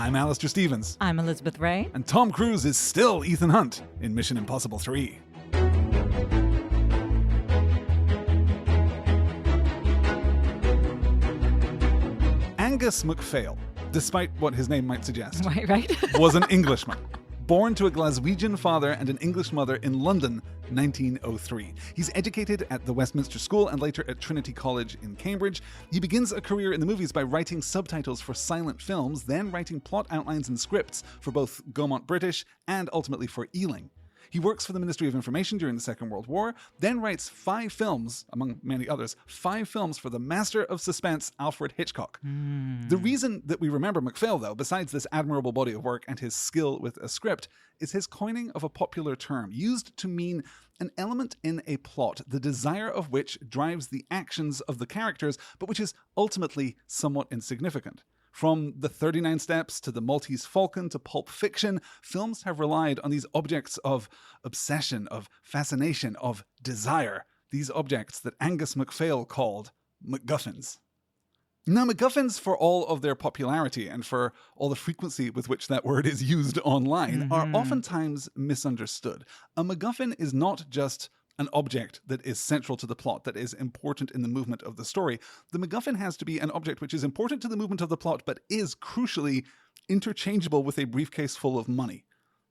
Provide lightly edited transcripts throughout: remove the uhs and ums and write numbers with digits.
I'm Alistair Stevens. I'm Elizabeth Ray. And Tom Cruise is still Ethan Hunt in Mission Impossible 3. Angus MacPhail, despite what his name might suggest, Right. was an Englishman. Born to a Glaswegian father and an English mother in London, 1903. He's educated at the Westminster School and later at Trinity College in Cambridge. He begins a career in the movies by writing subtitles for silent films, then writing plot outlines and scripts for both Gaumont British and ultimately for Ealing. He works for the Ministry of Information during the Second World War, then writes 5 films, among many others, 5 films for the master of suspense, Alfred Hitchcock. The reason that we remember MacPhail, though, besides this admirable body of work and his skill with a script, is his coining of a popular term used to mean an element in a plot, the desire of which drives the actions of the characters, but which is ultimately somewhat insignificant. From the 39 Steps to the Maltese Falcon to Pulp Fiction, films have relied on these objects of obsession, of fascination, of desire. These objects that Angus MacPhail called MacGuffins. Now, MacGuffins, for all of their popularity and for all the frequency with which that word is used online, are oftentimes misunderstood. A MacGuffin is not just an object that is central to the plot, that is important in the movement of the story. The MacGuffin has to be an object which is important to the movement of the plot, but is crucially interchangeable with a briefcase full of money.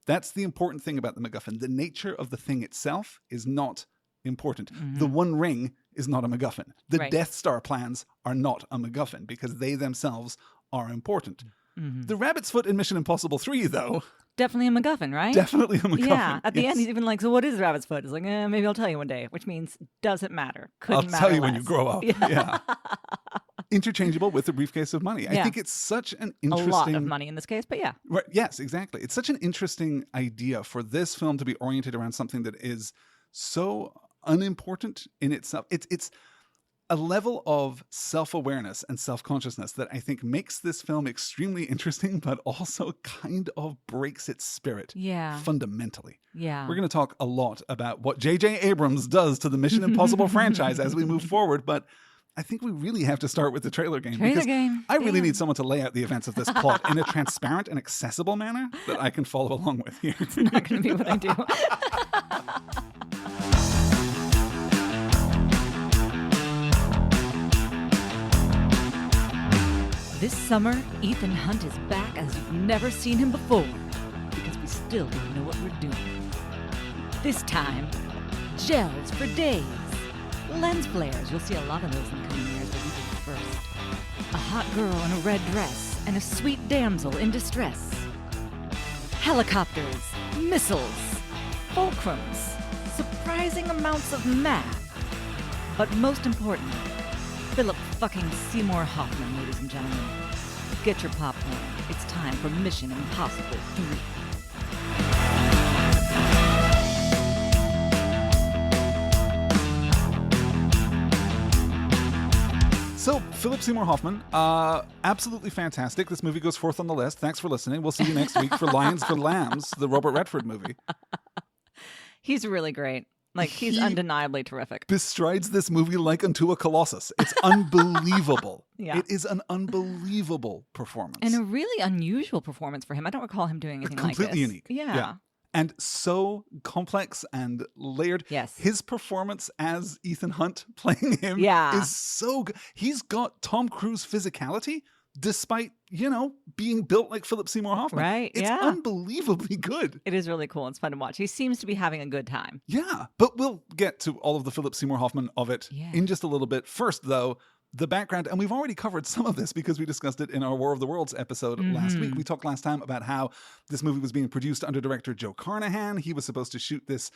That's the important thing about the MacGuffin. The nature of the thing itself is not important. The One Ring is not a MacGuffin. The Death Star plans are not a MacGuffin because they themselves are important. The rabbit's foot in Mission Impossible 3, though... Definitely a MacGuffin, right? Definitely a MacGuffin. Yeah. At the end, he's even like, so what is rabbit's foot? It's like, maybe I'll tell you one day, which means doesn't matter. Couldn't matter I'll tell you less. when you grow up. Yeah. Interchangeable with a briefcase of money. I think it's such an interesting... A lot of money in this case, but yeah. Right, yes, exactly. It's such an interesting idea for this film to be oriented around something that is so unimportant in itself. It's a level of self-awareness and self-consciousness that I think makes this film extremely interesting, but also kind of breaks its spirit fundamentally. Yeah. We're going to talk a lot about what JJ Abrams does to the Mission Impossible franchise as we move forward, but I think we really have to start with the trailer game. I really need someone to lay out the events of this plot in a transparent and accessible manner that I can follow along with here. It's not going to be what I do. This summer, Ethan Hunt is back as you've never seen him before, because we still don't know what we're doing. This time, gels for days. Lens flares, you'll see a lot of those in the coming years, but we did it first. A hot girl in a red dress, and a sweet damsel in distress. Helicopters, missiles, fulcrums, surprising amounts of math. But most importantly, Philip fucking Seymour Hoffman, ladies and gentlemen. Get your popcorn. It's time for Mission Impossible 3. So, Philip Seymour Hoffman, absolutely fantastic. This movie goes fourth on the list. Thanks for listening. We'll see you next week for Lions for Lambs, the Robert Redford movie. He's really great. Like, he's undeniably terrific. Bestrides this movie like unto a colossus. It's unbelievable. Yeah. It is an unbelievable performance. And a really unusual performance for him. I don't recall him doing anything like this. Completely unique. Yeah. And so complex and layered. Yes. His performance as Ethan Hunt playing him is so good. He's got Tom Cruise physicality, despite, being built like Philip Seymour Hoffman. Right, It's unbelievably good. It is really cool. It's fun to watch. He seems to be having a good time. Yeah, but we'll get to all of the Philip Seymour Hoffman of it in just a little bit. First, though, the background, and we've already covered some of this because we discussed it in our War of the Worlds episode last week. We talked last time about how this movie was being produced under director Joe Carnahan. He was supposed to shoot this,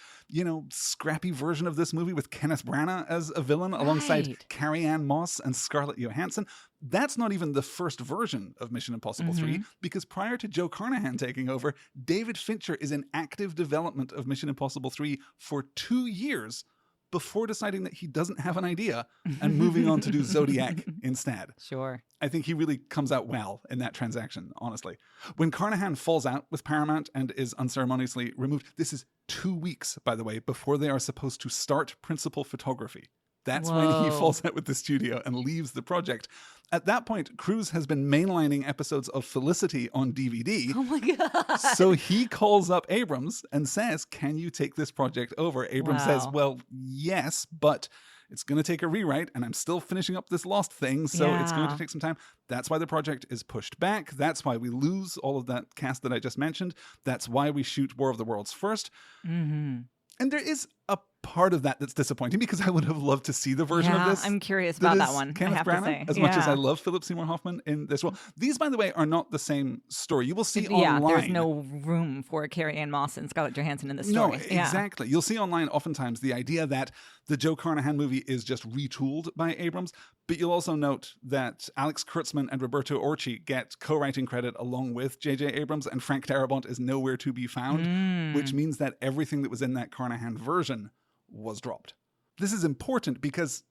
scrappy version of this movie with Kenneth Branagh as a villain alongside Carrie-Anne Moss and Scarlett Johansson. That's not even the first version of Mission Impossible 3, because prior to Joe Carnahan taking over, David Fincher is in active development of Mission Impossible 3 for 2 years before deciding that he doesn't have an idea and moving on to do Zodiac instead. Sure. I think he really comes out well in that transaction, honestly. When Carnahan falls out with Paramount and is unceremoniously removed, this is 2 weeks, by the way, before they are supposed to start principal photography. That's when he Whoa. falls out with the studio and leaves the project. At that point, Cruise has been mainlining episodes of Felicity on DVD. Oh my God. So he calls up Abrams and says, can you take this project over? Abrams says, Wow. well, yes, but it's going to take a rewrite and I'm still finishing up this Lost thing, so it's going to Yeah. take some time. That's why the project is pushed back. That's why we lose all of that cast that I just mentioned. That's why we shoot War of the Worlds first. Mm-hmm. And there is a part of that that's disappointing because I would have loved to see the version of this. I'm curious that about that is one. Kenneth I have Branagh, to say, as much as I love Philip Seymour Hoffman in this role. These, by the way, are not the same story. You will see online. there's no room for Carrie Ann Moss and Scarlett Johansson in this story. No, exactly. You'll see online oftentimes the idea that the Joe Carnahan movie is just retooled by Abrams, but you'll also note that Alex Kurtzman and Roberto Orci get co-writing credit along with JJ Abrams, and Frank Darabont is nowhere to be found, which means that everything that was in that Carnahan version was dropped. This is important because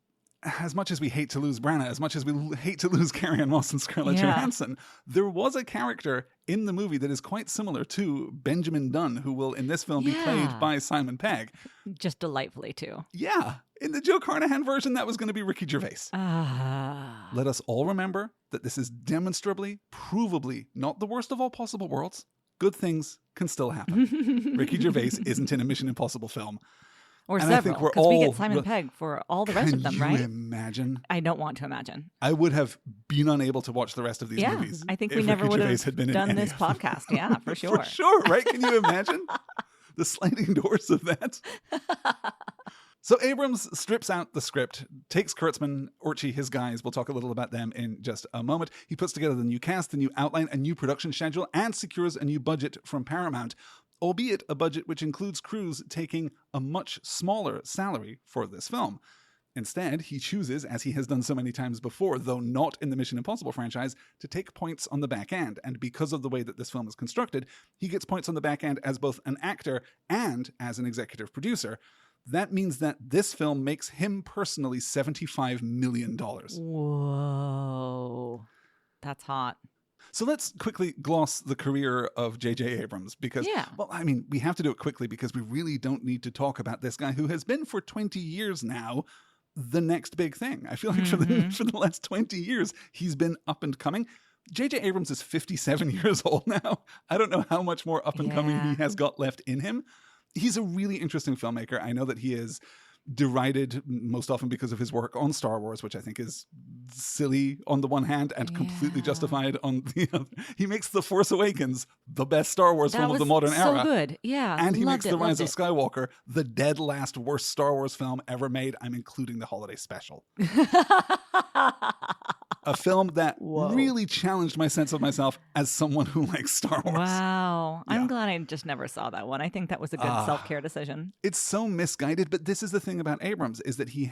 as much as we hate to lose Branagh, as much as we hate to lose Carrie Ann Moss and Scarlett Johansson, there was a character in the movie that is quite similar to Benjamin Dunn, who will in this film be played by Simon Pegg. Just delightfully too. Yeah. In the Joe Carnahan version, that was going to be Ricky Gervais. Let us all remember that this is demonstrably, provably not the worst of all possible worlds. Good things can still happen. Ricky Gervais isn't in a Mission Impossible film. Or And several, I think we're because we all get Simon Pegg for all the rest of them, right? Can you imagine? I don't want to imagine. I would have been unable to watch the rest of these Yeah, movies. I think if we never Ricky would Gervais have had been in done any this of them. podcast. Yeah, for sure. For sure, right? Can you imagine the sliding doors of that? So Abrams strips out the script, takes Kurtzman, Orci, his guys. We'll talk a little about them in just a moment. He puts together the new cast, the new outline, a new production schedule, and secures a new budget from Paramount, albeit a budget which includes Cruise taking a much smaller salary for this film. Instead, he chooses, as he has done so many times before, though not in the Mission Impossible franchise, to take points on the back end. And because of the way that this film is constructed, he gets points on the back end as both an actor and as an executive producer. That means that this film makes him personally $75 million. Whoa. That's hot. So let's quickly gloss the career of JJ Abrams because, well, I mean, we have to do it quickly because we really don't need to talk about this guy who has been for 20 years now the next big thing. I feel like for the last 20 years, he's been up and coming. JJ Abrams is 57 years old now. I don't know how much more up and coming he has got left in him. He's a really interesting filmmaker. I know that he is derided most often because of his work on Star Wars, which I think is silly on the one hand and completely justified on the other. He makes The Force Awakens the best Star Wars film of the modern era. So good. Yeah. And he makes The Rise of Skywalker the dead last worst Star Wars film ever made. I'm including the holiday special. A film that really challenged my sense of myself as someone who likes Star Wars. Wow. I'm glad I just never saw that one. I think that was a good self-care decision. It's so misguided, but this is the thing about Abrams, is that he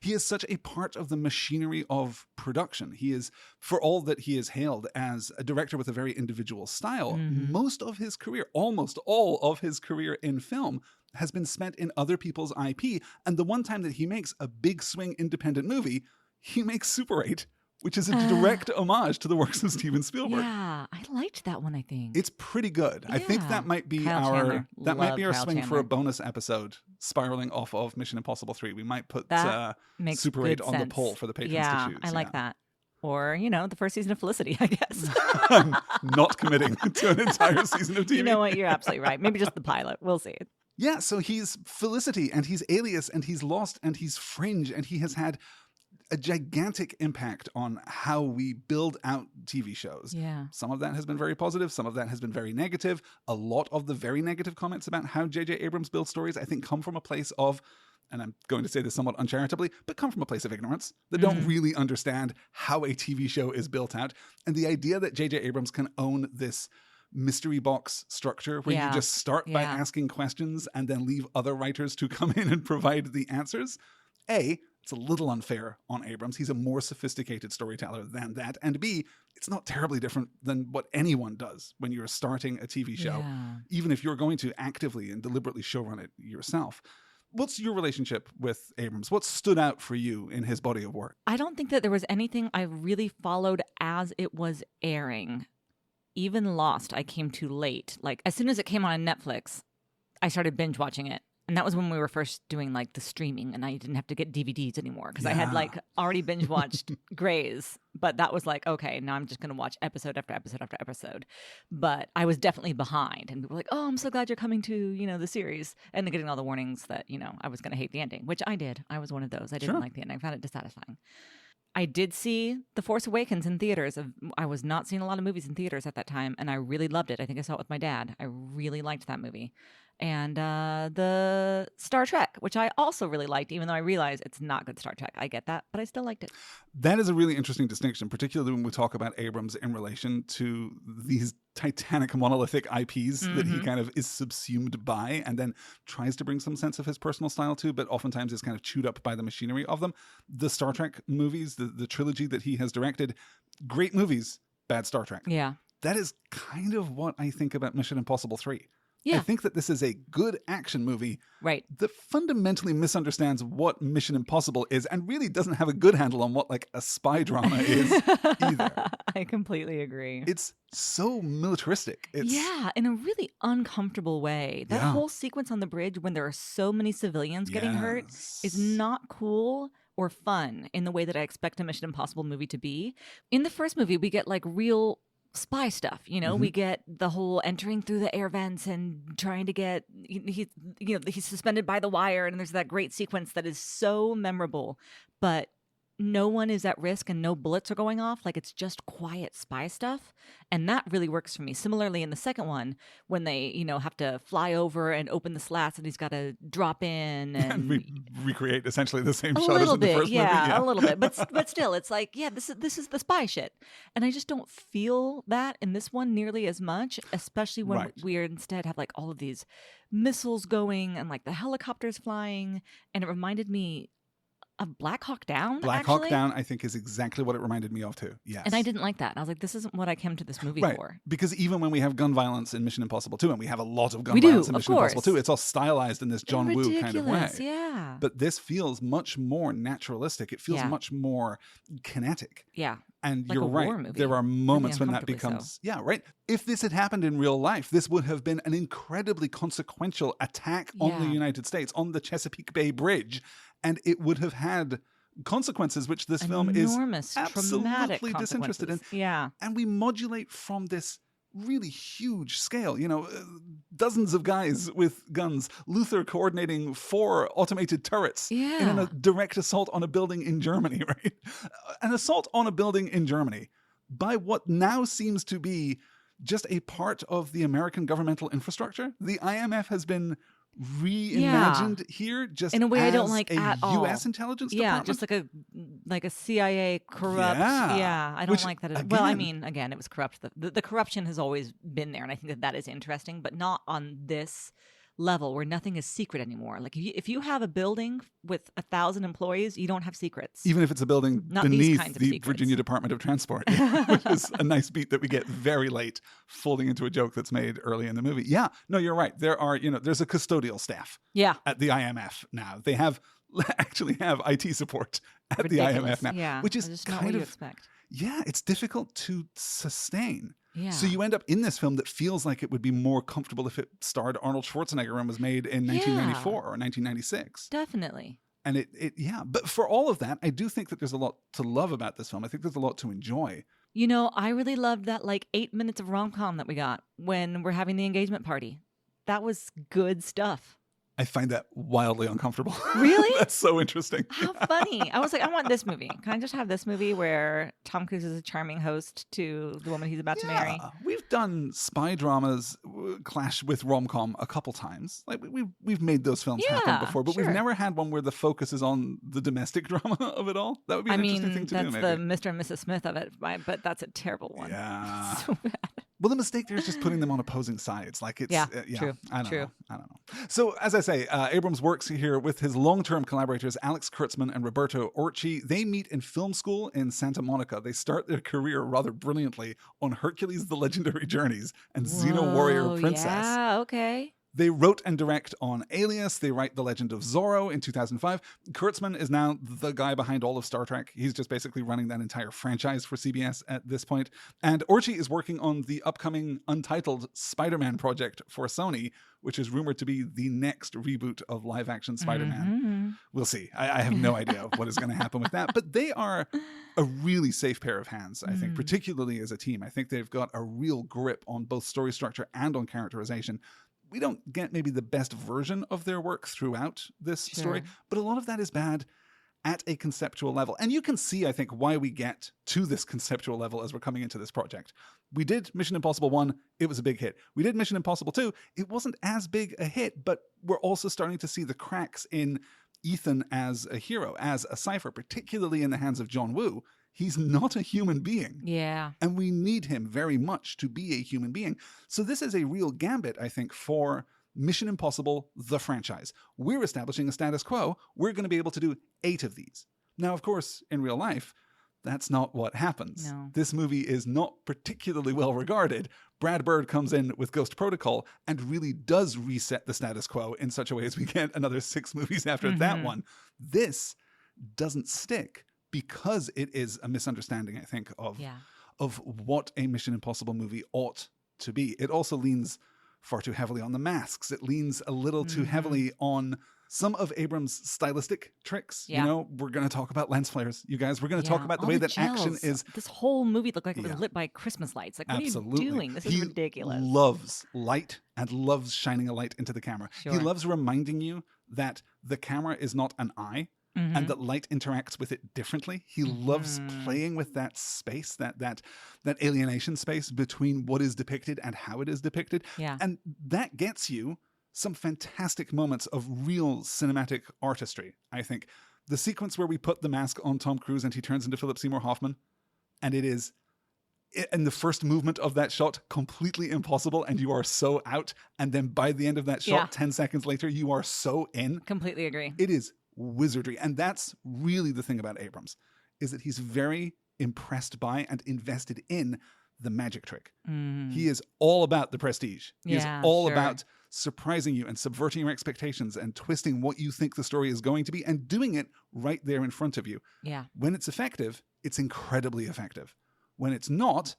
is such a part of the machinery of production. He is, for all that he is hailed as a director with a very individual style, most of his career, almost all of his career in film, has been spent in other people's IP. And the one time that he makes a big swing independent movie, he makes Super 8, which is a direct homage to the works of Steven Spielberg. Yeah, I liked that one, I think. It's pretty good. I think that might be our swing for a bonus episode spiraling off of Mission Impossible 3. We might put Super 8 on the poll for the patrons to choose. I like that. Or, the first season of Felicity, I guess. I'm not committing to an entire season of TV. You know what? You're absolutely right. Maybe just the pilot. We'll see. Yeah, so he's Felicity, and he's Alias, and he's Lost, and he's Fringe, and he has had a gigantic impact on how we build out TV shows. Yeah. Some of that has been very positive. Some of that has been very negative. A lot of the very negative comments about how JJ Abrams builds stories, I think, come from a place of, and I'm going to say this somewhat uncharitably, but come from a place of ignorance. They don't really understand how a TV show is built out. And the idea that JJ Abrams can own this mystery box structure where you just start by asking questions and then leave other writers to come in and provide the answers. It's a little unfair on Abrams. He's a more sophisticated storyteller than that. And B, it's not terribly different than what anyone does when you're starting a TV show, even if you're going to actively and deliberately showrun it yourself. What's your relationship with Abrams? What stood out for you in his body of work? I don't think that there was anything I really followed as it was airing. Even Lost, I came too late. Like, as soon as it came on Netflix, I started binge watching it. And that was when we were first doing like the streaming, and I didn't have to get DVDs anymore because I had like already binge watched Grey's. But that was like, okay, now I'm just going to watch episode after episode after episode. But I was definitely behind, and people were like, oh, I'm so glad you're coming to, the series. And then getting all the warnings that, I was going to hate the ending, which I did. I was one of those. I didn't like the ending. I found it dissatisfying. I did see The Force Awakens in theaters. I was not seeing a lot of movies in theaters at that time, and I really loved it. I think I saw it with my dad. I really liked that movie. And the Star Trek, which I also really liked, even though I realize it's not good Star Trek. I get that, but I still liked it. That is a really interesting distinction, particularly when we talk about Abrams in relation to these titanic monolithic IPs that he kind of is subsumed by and then tries to bring some sense of his personal style to, but oftentimes is kind of chewed up by the machinery of them. The Star Trek movies, the trilogy that he has directed, great movies, bad Star Trek. Yeah. That is kind of what I think about Mission Impossible 3. Yeah. I think that this is a good action movie that fundamentally misunderstands what Mission Impossible is and really doesn't have a good handle on what like a spy drama is either. I completely agree. It's so militaristic. Yeah, in a really uncomfortable way. That whole sequence on the bridge when there are so many civilians getting hurt is not cool or fun in the way that I expect a Mission Impossible movie to be. In the first movie, we get like real spy stuff, we get the whole entering through the air vents and trying to get he's suspended by the wire, and there's that great sequence that is so memorable, but no one is at risk and no bullets are going off. Like, it's just quiet spy stuff. And that really works for me. Similarly, in the second one, when they, have to fly over and open the slats and he's got to drop in and recreate essentially the same shot as in the first movie. Yeah, a little bit. But still, it's like, this is the spy shit. And I just don't feel that in this one nearly as much, especially when we instead have like all of these missiles going and like the helicopters flying. And it reminded me of Black Hawk Down. Black Hawk Down, I think, is exactly what it reminded me of too. Yes. And I didn't like that. And I was like, this isn't what I came to this movie for. Because even when we have gun violence in Mission Impossible 2, and we have a lot of gun violence in Mission Impossible 2, it's all stylized in this John Woo kind of way. Yeah. But this feels much more naturalistic. It feels much more kinetic. Yeah. And like you're right. There are moments when that becomes, If this had happened in real life, this would have been an incredibly consequential attack on the United States, on the Chesapeake Bay Bridge. And it would have had consequences, which this film is absolutely disinterested in. Yeah. And we modulate from this really huge scale, dozens of guys with guns, Luther coordinating 4 automated turrets in a direct assault on a building in Germany, right? An assault on a building in Germany by what now seems to be just a part of the American governmental infrastructure. The IMF has been reimagined here just in a way as I don't like at all. U.S. intelligence department. Just like a CIA corrupt. I don't like that. Well, I mean, again, it was corrupt. The corruption has always been there, and I think that is interesting, but not on this level where nothing is secret anymore. Like if you have a building with 1,000 employees, you don't have secrets. Even if it's a building beneath the Virginia Department of Transport, which is a nice beat that we get very late, folding into a joke that's made early in the movie. Yeah, no, you're right. There are, there's a custodial staff at the IMF now. They actually have IT support at the IMF now, which is just not what you expect. Yeah, it's difficult to sustain. Yeah. So you end up in this film that feels like it would be more comfortable if it starred Arnold Schwarzenegger and was made in 1994 or 1996. Definitely. And but for all of that, I do think that there's a lot to love about this film. I think there's a lot to enjoy. I really loved that 8 minutes of rom-com that we got when we're having the engagement party. That was good stuff. I find that wildly uncomfortable. Really? That's so interesting. How funny. I was like, I want this movie. Can I just have this movie where Tom Cruise is a charming host to the woman he's about to marry? We've done spy dramas clash with rom-com a couple times. Like we've made those films happen before, but we've never had one where the focus is on the domestic drama of it all. That would be an interesting thing to do, maybe. That's the Mr. and Mrs. Smith of it, but that's a terrible one. Yeah. So bad. Well, the mistake there is just putting them on opposing sides. Like it's true. I don't know. So as I say, Abrams works here with his long-term collaborators Alex Kurtzman and Roberto Orci. They meet in film school in Santa Monica. They start their career rather brilliantly on Hercules: The Legendary Journeys and Xena Warrior Princess. Yeah, okay. They wrote and direct on Alias. They write The Legend of Zorro in 2005. Kurtzman is now the guy behind all of Star Trek. He's just basically running that entire franchise for CBS at this point. And Orci is working on the upcoming untitled Spider-Man project for Sony, which is rumored to be the next reboot of live-action Spider-Man. We'll see. I have no idea what is going to happen with that. But they are a really safe pair of hands, I think, particularly as a team. I think they've got a real grip on both story structure and on characterization. We don't get maybe the best version of their work throughout this story, but a lot of that is bad at a conceptual level. And you can see, I think, why we get to this conceptual level as we're coming into this project. We did Mission Impossible 1, it was a big hit. We did Mission Impossible 2, it wasn't as big a hit, but we're also starting to see the cracks in Ethan as a hero, as a Cypher, particularly in the hands of John Woo. He's not a human being. Yeah. And we need him very much to be a human being. So this is a real gambit, I think, for Mission Impossible, the franchise. We're establishing a status quo. We're going to be able to do 8 of these. Now, of course, in real life, that's not what happens. No. This movie is not particularly well regarded. Brad Bird comes in with Ghost Protocol and really does reset the status quo in such a way as we get another 6 movies after that one. This doesn't stick, because it is a misunderstanding, I think, of what a Mission Impossible movie ought to be. It also leans far too heavily on the masks. It leans a little too heavily on some of Abrams' stylistic tricks. You know, we're going to talk about lens flares, you guys. We're going to talk about the way that action is. This whole movie looked like it was lit by Christmas lights. Like, what are you doing? This is ridiculous. He loves light and loves shining a light into the camera. He loves reminding you that the camera is not an eye. And that light interacts with it differently. He loves playing with that space, that alienation space between what is depicted and how it is depicted. Yeah. And that gets you some fantastic moments of real cinematic artistry, I think. The sequence where we put the mask on Tom Cruise and he turns into Philip Seymour Hoffman, and it is, in the first movement of that shot, completely impossible, and you are so out. And then by the end of that shot, 10 seconds later, you are so in. Completely agree. It is wizardry. And that's really the thing about Abrams, is that he's very impressed by and invested in the magic trick. He is all about the prestige. He is all about surprising you and subverting your expectations and twisting what you think the story is going to be and doing it right there in front of you. Yeah. When it's effective, it's incredibly effective. When it's not,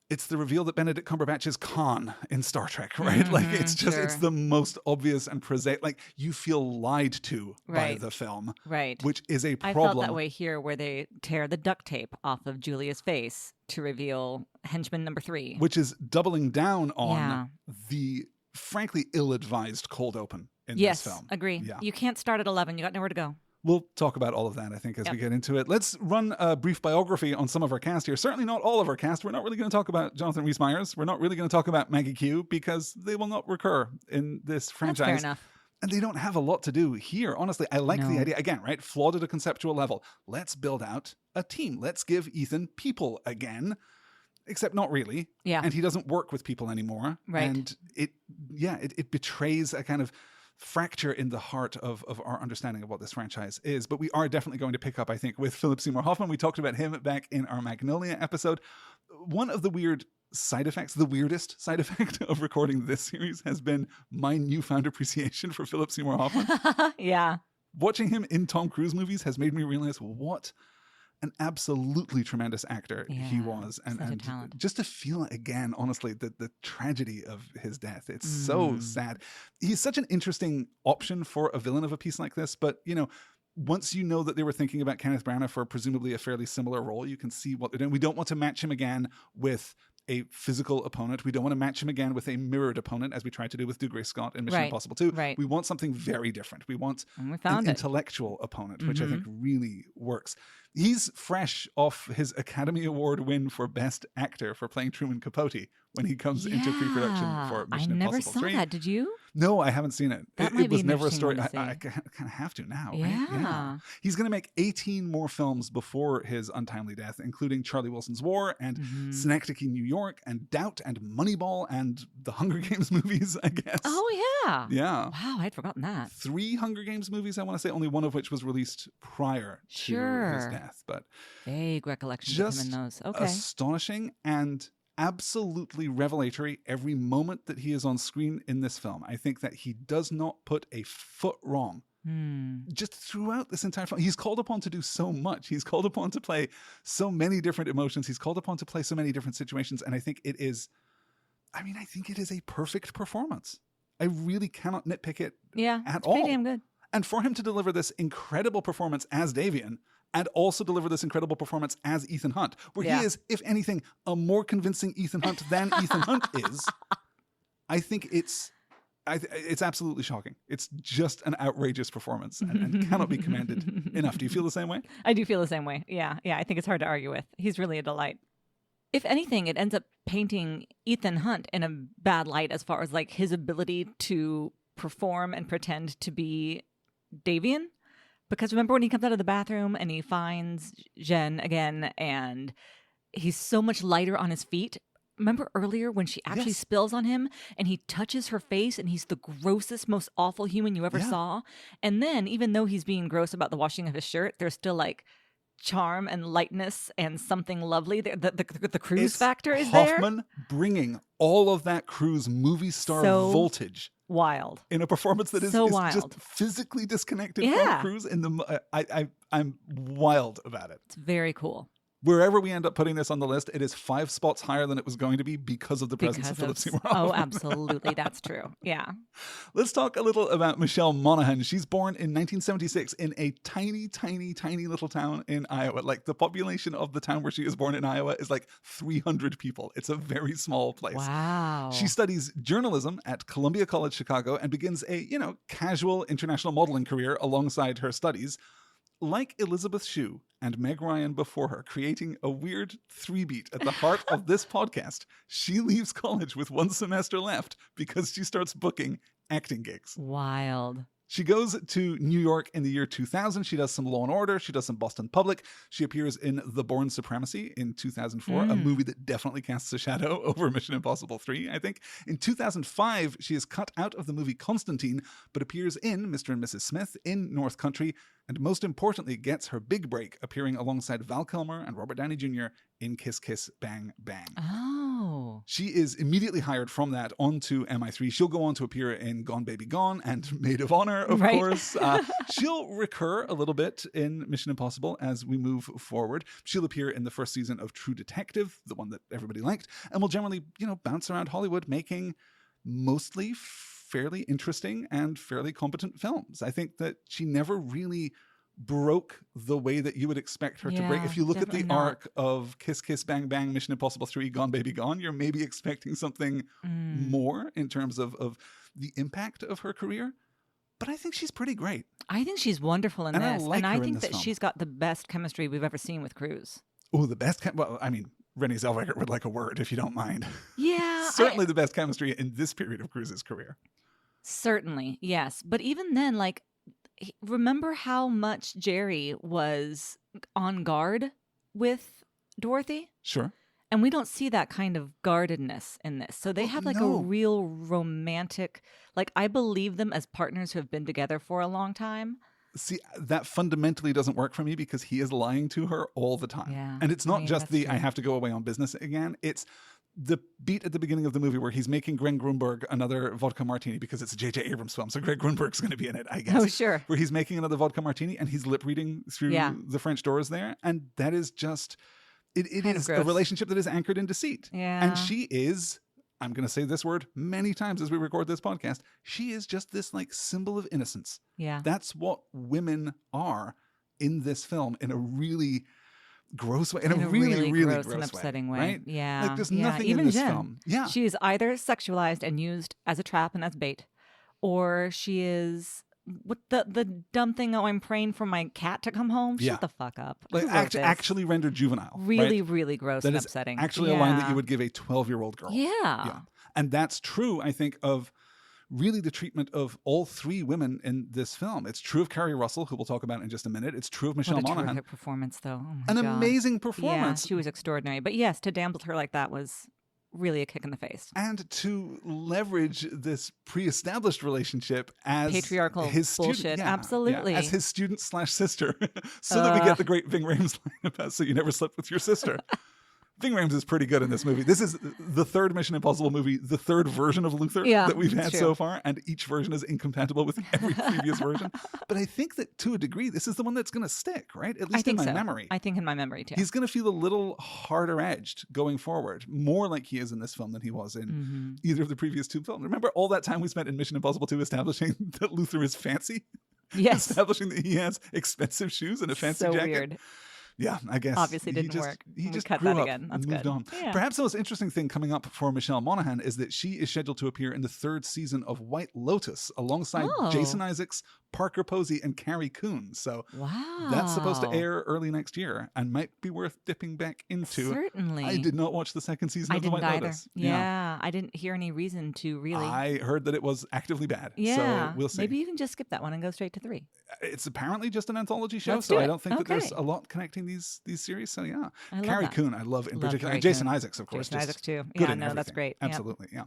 it's the reveal that Benedict Cumberbatch is Khan in Star Trek, right? Like, it's just, it's the most obvious and prosaic. Like, you feel lied to by the film, which is a problem. I felt that way here, where they tear the duct tape off of Julia's face to reveal henchman number 3. Which is doubling down on the, frankly, ill-advised cold open in this film. Yes, agree. You can't start at 11. You got nowhere to go. We'll talk about all of that, I think, as we get into it. Let's run a brief biography on some of our cast here. Certainly not all of our cast. We're not really going to talk about Jonathan Rhys-Meyers. We're not really going to talk about Maggie Q, because they will not recur in this franchise. That's fair enough. And they don't have a lot to do here. Honestly, I like the idea. Again, right? Flawed at a conceptual level. Let's build out a team. Let's give Ethan people again. Except not really. Yeah. And he doesn't work with people anymore. Right. And it betrays a kind of fracture in the heart of our understanding of what this franchise is. But we are definitely going to pick up, I think, with Philip Seymour Hoffman. We talked about him back in our Magnolia episode. One of the weird side effects, the weirdest side effect of recording this series, has been my newfound appreciation for Philip Seymour Hoffman. Yeah. Watching him in Tom Cruise movies has made me realize what an absolutely tremendous actor he was. And just to feel again, honestly, the tragedy of his death. It's so sad. He's such an interesting option for a villain of a piece like this. But, you know, once you know that they were thinking about Kenneth Branagh for presumably a fairly similar role, you can see what they're doing. We don't want to match him again with a physical opponent. We don't want to match him again with a mirrored opponent, as we tried to do with Dougray Scott in Mission Impossible 2. Right. We want something very different. We want an intellectual opponent, which I think really works. He's fresh off his Academy Award win for Best Actor for playing Truman Capote when he comes into pre-production for Mission Impossible 3. I never saw that. Did you? No, I haven't seen it. It was never a story. I kind of have to now. Yeah. Right? Yeah. He's going to make 18 more films before his untimely death, including Charlie Wilson's War and Synecdoche, New York, and Doubt and Moneyball and the Hunger Games movies, I guess. Oh, yeah. Yeah. Wow, I'd forgotten that. 3 Hunger Games movies, I want to say, only one of which was released prior to his death. But vague recollections of him in those. Okay. Astonishing and absolutely revelatory every moment that he is on screen in this film. I think that he does not put a foot wrong. Just throughout this entire film, he's called upon to do so much. He's called upon to play so many different emotions. He's called upon to play so many different situations. And I think it is a perfect performance. I really cannot nitpick it at all. Pretty damn good. And for him to deliver this incredible performance as Davian and also deliver this incredible performance as Ethan Hunt, where he is, if anything, a more convincing Ethan Hunt than Ethan Hunt is, I think it's absolutely shocking. It's just an outrageous performance and cannot be commended enough. Do you feel the same way? I do feel the same way. Yeah. I think it's hard to argue with. He's really a delight. If anything, it ends up painting Ethan Hunt in a bad light as far as like his ability to perform and pretend to be Davian. Because remember when he comes out of the bathroom and he finds Jen again and he's so much lighter on his feet. Remember earlier when she actually spills on him and he touches her face and he's the grossest, most awful human you ever saw. And then even though he's being gross about the washing of his shirt, there's still like charm and lightness and something lovely. The cruise factor is there. Hoffman bringing all of that cruise movie star voltage. Wild. In a performance that is just physically disconnected from Cruise. I'm wild about it. It's very cool. Wherever we end up putting this on the list, it is 5 spots higher than it was going to be because of the presence of Philip Seymour Hoffman. Oh, absolutely. That's true. Yeah. Let's talk a little about Michelle Monaghan. She's born in 1976 in a tiny, tiny, tiny little town in Iowa. Like the population of the town where she was born in Iowa is like 300 people. It's a very small place. Wow. She studies journalism at Columbia College Chicago and begins a, casual international modeling career alongside her studies. Like Elizabeth Shue and Meg Ryan before her, creating a weird 3-beat at the heart of this podcast, she leaves college with 1 semester left because she starts booking acting gigs. Wild. She goes to New York in the year 2000. She does some Law & Order. She does some Boston Public. She appears in The Bourne Supremacy in 2004, a movie that definitely casts a shadow over Mission Impossible 3, I think. In 2005, she is cut out of the movie Constantine, but appears in Mr. and Mrs. Smith, in North Country, and most importantly, gets her big break appearing alongside Val Kilmer and Robert Downey Jr. in Kiss Kiss Bang Bang. Oh. She is immediately hired from that onto MI3. She'll go on to appear in Gone Baby Gone and Maid of Honor, of course. She'll recur a little bit in Mission Impossible as we move forward. She'll appear in the first season of True Detective, the one that everybody liked, and will generally, bounce around Hollywood making mostly fairly interesting and fairly competent films. I think that she never really broke the way that you would expect her to break. If you look at the arc of Kiss Kiss Bang Bang, Mission Impossible 3, Gone Baby Gone, you're maybe expecting something more in terms of the impact of her career. But I think she's pretty great. I think she's wonderful in this. And I think that she's got the best chemistry we've ever seen with Cruise. Oh, the best. Renée Zellweger would like a word, if you don't mind. Yeah. Certainly the best chemistry in this period of Cruise's career. Certainly, yes. But even then, like, remember how much Jerry was on guard with Dorothy? Sure. And we don't see that kind of guardedness in this. So they have like a real romantic, like I believe them as partners who have been together for a long time. See, that fundamentally doesn't work for me because he is lying to her all the time. Yeah. And it's not just I have to go away on business again. It's the beat at the beginning of the movie where he's making Greg Grunberg another vodka martini because it's a JJ Abrams film. So Greg Grunberg's going to be in it, I guess. Oh, sure. Where he's making another vodka martini and he's lip reading through the French doors there. And that is just, it is a relationship that is anchored in deceit. Yeah. And she is, I'm going to say this word many times as we record this podcast, she is just this like symbol of innocence. Yeah. That's what women are in this film in a really gross way, in a really gross and upsetting way. Right? Yeah. Like there's nothing even in this Jen, film. Yeah. She is either sexualized and used as a trap and as bait, or she is what the dumb thing, I'm praying for my cat to come home. Shut the fuck up. Like actually rendered juvenile. Really, really gross and upsetting. Actually a line that you would give a 12-year-old girl. Yeah. And that's true, I think, of really the treatment of all 3 women in this film. It's true of Carrie Russell, who we'll talk about in just a minute. It's true of Michelle Monaghan. Terrific performance, though. Oh my God. God. Amazing performance. Yeah, she was extraordinary. But yes, to damsel her like that was really a kick in the face. And to leverage this pre-established relationship as patriarchal his bullshit. Student, Absolutely. as his student/sister, so that we get the great Ving Rhames line about "so you never slept with your sister." Ving Rhames is pretty good in this movie. This is the third Mission Impossible movie, the third version of Luther that we've had so far, and each version is incompatible with every previous version. But I think that to a degree, this is the one that's going to stick, right? At least in my memory. I think in my memory too. He's going to feel a little harder edged going forward, more like he is in this film than he was in either of the previous two films. Remember all that time we spent in Mission Impossible 2 establishing that Luther is fancy? Yes. Establishing that he has expensive shoes and a fancy jacket. Weird. Yeah, I guess. Obviously didn't work. He just cut grew that up again. That's and moved good. on. Yeah. Perhaps the most interesting thing coming up for Michelle Monaghan is that she is scheduled to appear in the third season of White Lotus alongside Jason Isaacs, Parker Posey, and Carrie Coon. So that's supposed to air early next year and might be worth dipping back into. Certainly. I did not watch the second season of the White Lotus. Yeah, I didn't hear any reason to really. I heard that it was actively bad. Yeah. So we'll see. Maybe you can just skip that one and go straight to 3. It's apparently just an anthology show, Let's so do I it. don't think that there's a lot connecting these series. So yeah, Carrie Coon, I love in particular, and Jason Isaacs, of course. Jason Isaacs too. Good Yeah, in no, everything. that's great. Absolutely, yeah.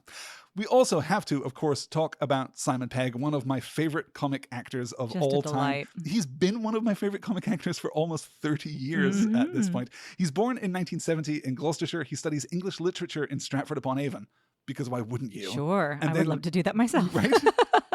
We also have to, of course, talk about Simon Pegg, one of my favorite comic actors of all time. He's been one of my favorite comic actors for almost 30 years at this point. He's born in 1970 in Gloucestershire. He studies English literature in Stratford-upon-Avon. Because why wouldn't you? Sure. I would love to do that myself. Right?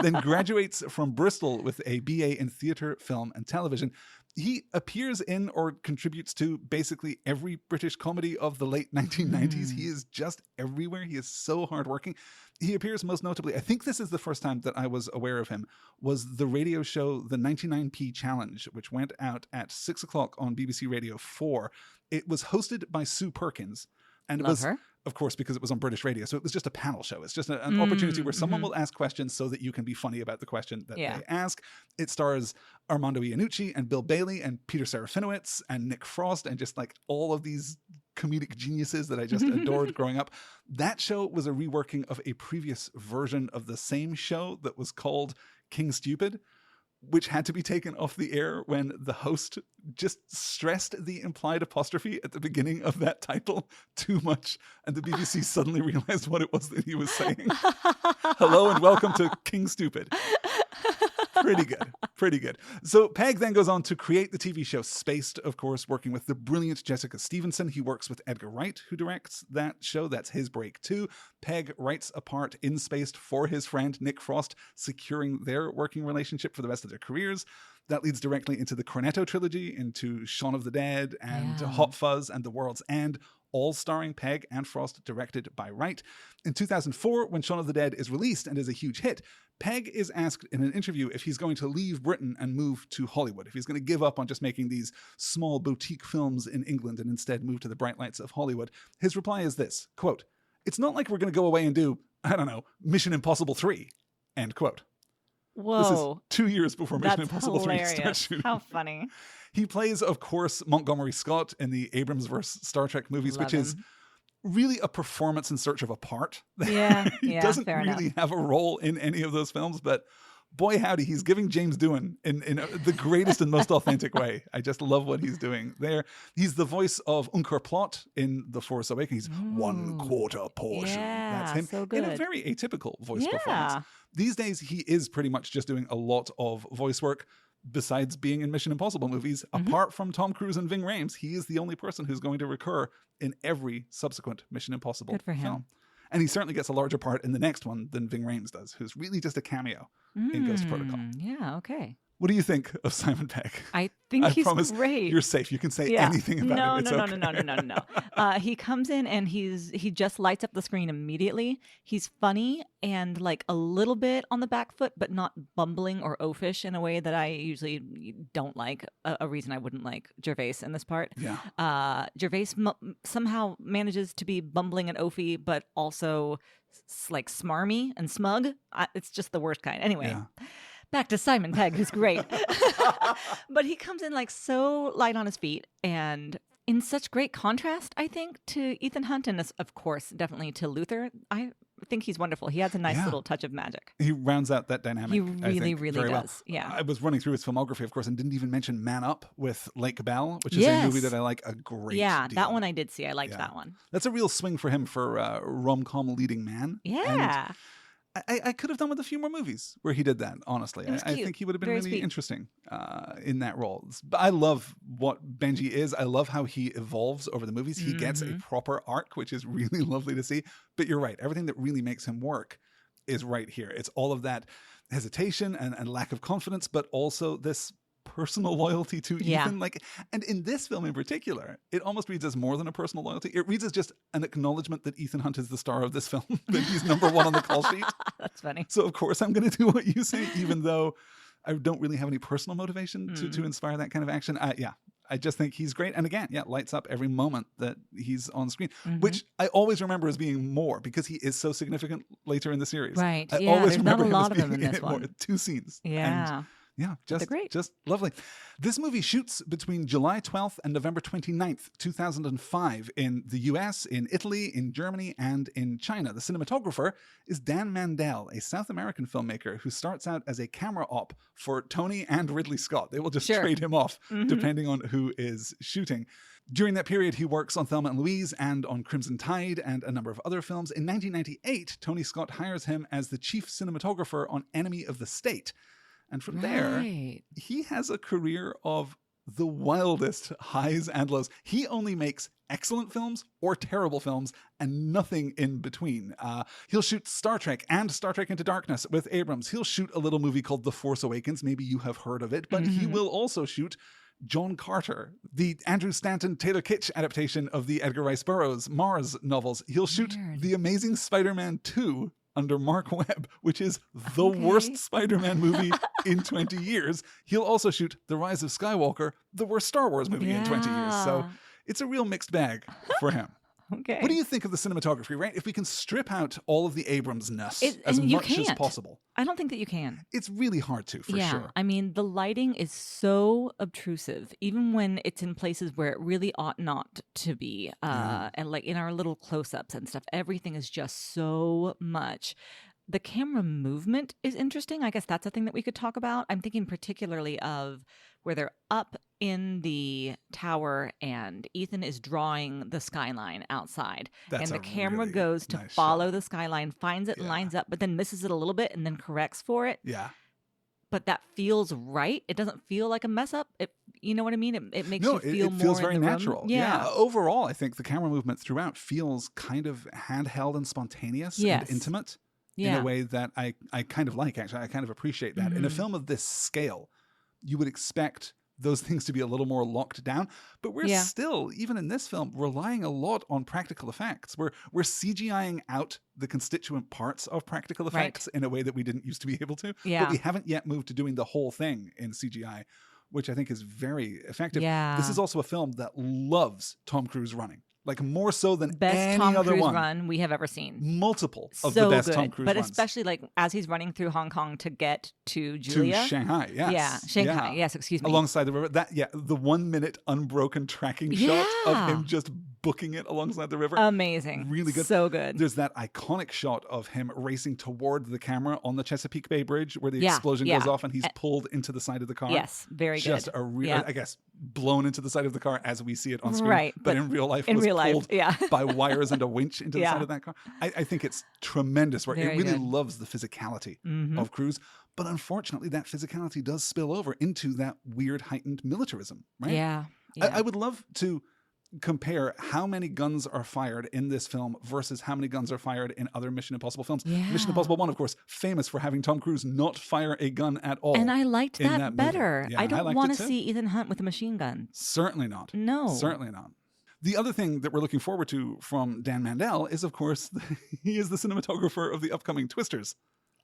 Then graduates from Bristol with a BA in theatre, film, and television. He appears in or contributes to basically every British comedy of the late 1990s. He is just everywhere. He is so hardworking. He appears most notably, I think this is the first time that I was aware of him, was the radio show The 99p Challenge, which went out at 6 o'clock on BBC Radio 4. It was hosted by Sue Perkins. And it was, of course, because it was on British radio. So it was just a panel show. It's just an opportunity where someone will ask questions so that you can be funny about the question that they ask. It stars Armando Iannucci and Bill Bailey and Peter Serafinowicz and Nick Frost and just like all of these comedic geniuses that I just adored growing up. That show was a reworking of a previous version of the same show that was called King Stupid, which had to be taken off the air when the host just stressed the implied apostrophe at the beginning of that title too much, and the BBC suddenly realized what it was that he was saying. Hello and welcome to King Stupid. Pretty good. Pretty good. So Pegg then goes on to create the TV show Spaced, of course, working with the brilliant Jessica Stevenson. He works with Edgar Wright, who directs that show. That's his break too. Pegg writes a part in Spaced for his friend Nick Frost, securing their working relationship for the rest of their careers. That leads directly into the Cornetto trilogy, into Shaun of the Dead and Hot Fuzz and The World's End, all starring Pegg and Frost, directed by Wright. In 2004, when Shaun of the Dead is released and is a huge hit, Pegg is asked in an interview if he's going to leave Britain and move to Hollywood, if he's going to give up on just making these small boutique films in England and instead move to the bright lights of Hollywood. His reply is this, quote, "It's not like we're going to go away and do, I don't know, Mission Impossible 3, end quote." Whoa. This is 2 years before Mission Impossible 3 starts shooting. How funny. He plays, of course, Montgomery Scott in the Abrams-verse Star Trek movies, which is really a performance in search of a part. Yeah, he doesn't really have a role in any of those films, but boy howdy, he's giving James Doohan in the greatest and most authentic way. I just love what he's doing there. He's the voice of Unkar Plott in The Force Awakens. He's 1/4 portion. Yeah, that's him. So good. In a very atypical voice performance. These days, he is pretty much just doing a lot of voice work. Besides being in Mission Impossible movies, apart from Tom Cruise and Ving Rhames, he is the only person who's going to recur in every subsequent Mission Impossible film. And he certainly gets a larger part in the next one than Ving Rhames does, who's really just a cameo in Ghost Protocol. Yeah, okay. What do you think of Simon Pegg? I think he's great. You're safe. You can say anything about it. No. He comes in and he just lights up the screen immediately. He's funny and like a little bit on the back foot, but not bumbling or oafish in a way that I usually don't like. A reason I wouldn't like Gervais in this part. Yeah. Gervais somehow manages to be bumbling and oafy, but also like smarmy and smug. It's just the worst kind. Anyway. Yeah. Back to Simon Pegg, who's great. But he comes in like so light on his feet and in such great contrast, I think, to Ethan Hunt and, of course, definitely to Luther. I think he's wonderful. He has a nice little touch of magic. He rounds out that dynamic. He really does. Well. Yeah. I was running through his filmography, of course, and didn't even mention Man Up with Lake Bell, which is a movie that I like a great deal. That one I did see. I liked that one. That's a real swing for him for rom-com leading man. Yeah. And I could have done with a few more movies where he did that, honestly. It was I cute. think he would have been Very really sweet. interesting in that role. But I love what Benji is. I love how he evolves over the movies. He gets a proper arc, which is really lovely to see. But you're right. Everything that really makes him work is right here. It's all of that hesitation and lack of confidence, but also this personal loyalty to Ethan. And in this film in particular, it almost reads as more than a personal loyalty. It reads as just an acknowledgement that Ethan Hunt is the star of this film, that he's number one on the call sheet. That's funny. So of course I'm going to do what you say, even though I don't really have any personal motivation to inspire that kind of action. I just think he's great. And again, lights up every moment that he's on screen, which I always remember as being more because he is so significant later in the series. Right. I always there's remember not a lot of him them in this more, one. 2 scenes. Yeah. And just lovely. This movie shoots between July 12th and November 29th, 2005 in the US, in Italy, in Germany, and in China. The cinematographer is Dan Mandel, a South American filmmaker who starts out as a camera op for Tony and Ridley Scott. They will just trade him off depending on who is shooting. During that period, he works on Thelma and Louise and on Crimson Tide and a number of other films. In 1998, Tony Scott hires him as the chief cinematographer on Enemy of the State. And from there, he has a career of the wildest highs and lows. He only makes excellent films or terrible films and nothing in between. He'll shoot Star Trek and Star Trek Into Darkness with Abrams. He'll shoot a little movie called The Force Awakens. Maybe you have heard of it, but he will also shoot John Carter, the Andrew Stanton Taylor Kitsch adaptation of the Edgar Rice Burroughs Mars novels. He'll shoot The Amazing Spider-Man 2 under Mark Webb, which is the worst Spider-Man movie in 20 years. He'll also shoot The Rise of Skywalker, the worst Star Wars movie in 20 years. So it's a real mixed bag for him. Okay. What do you think of the cinematography, right? If we can strip out all of the Abrams-ness as much as possible. I don't think that you can. It's really hard to, for sure. I mean, the lighting is so obtrusive, even when it's in places where it really ought not to be. And like in our little close-ups and stuff, everything is just so much. The camera movement is interesting. I guess that's a thing that we could talk about. I'm thinking particularly of where they're up in the tower and Ethan is drawing the skyline outside. And the camera really goes to nice follow shot. the skyline, finds it, lines up, but then misses it a little bit and then corrects for it. Yeah. But that feels right. It doesn't feel like a mess up. You know what I mean? It makes you feel more feels in very the room. natural. Yeah. Overall, I think the camera movement throughout feels kind of handheld and spontaneous and intimate. In a way that I kind of like, actually. I kind of appreciate that. In a film of this scale, you would expect those things to be a little more locked down. But we're still, even in this film, relying a lot on practical effects. We're CGIing out the constituent parts of practical effects in a way that we didn't used to be able to. Yeah. But we haven't yet moved to doing the whole thing in CGI, which I think is very effective. Yeah. This is also a film that loves Tom Cruise running. Like more so than best any Tom other Cruise one. run we have ever seen. Multiple of So the best good. Tom Cruise but runs. especially like as he's running through Hong Kong to get to Julia. To Shanghai, yes. Yeah, Shanghai. Yes, excuse me. Alongside the river. The 1 minute unbroken tracking shot of him just booking it alongside the river. Amazing. Really good. So good. There's that iconic shot of him racing toward the camera on the Chesapeake Bay Bridge where the explosion goes off and he's pulled into the side of the car. Yes, very good. Just a real, I guess, blown into the side of the car as we see it on screen. Right. But in real life, was pulled by wires and a winch into the side of that car. I think it's tremendous work. It really loves the physicality of Cruise. But unfortunately, that physicality does spill over into that weird heightened militarism, right? Yeah. I would love to compare how many guns are fired in this film versus how many guns are fired in other Mission Impossible films. Mission Impossible 1, of course, famous for having Tom Cruise not fire a gun at all. And I liked that better. Yeah, I don't want to see Ethan Hunt with a machine gun. Certainly not. No. Certainly not. The other thing that we're looking forward to from Dan Mandel is, of course, he is the cinematographer of the upcoming Twisters.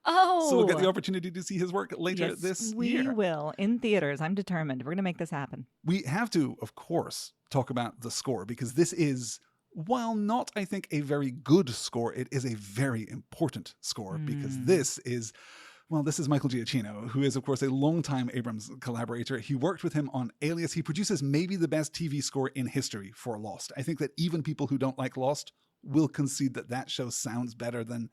Oh. So we'll get the opportunity to see his work later this year. We will, in theaters. I'm determined. We're going to make this happen. We have to, of course, talk about the score because this is, while not, I think, a very good score, it is a very important score because this is Michael Giacchino, who is, of course, a longtime Abrams collaborator. He worked with him on Alias. He produces maybe the best TV score in history for Lost. I think that even people who don't like Lost will concede that that show sounds better than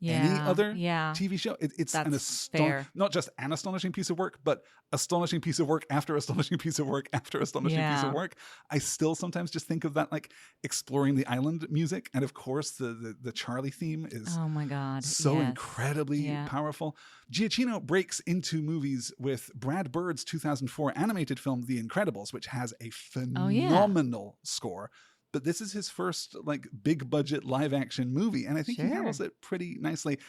any other yeah. TV show. It's That's fair. not just an astonishing piece of work, but astonishing piece of work after astonishing piece of work after astonishing piece of work. I still sometimes just think of that like exploring the island music. And of course, the Charlie theme is oh my God. so incredibly powerful. Giacchino breaks into movies with Brad Bird's 2004 animated film, The Incredibles, which has a phenomenal score. But this is his first like big budget live action movie. And I think he handles it pretty nicely.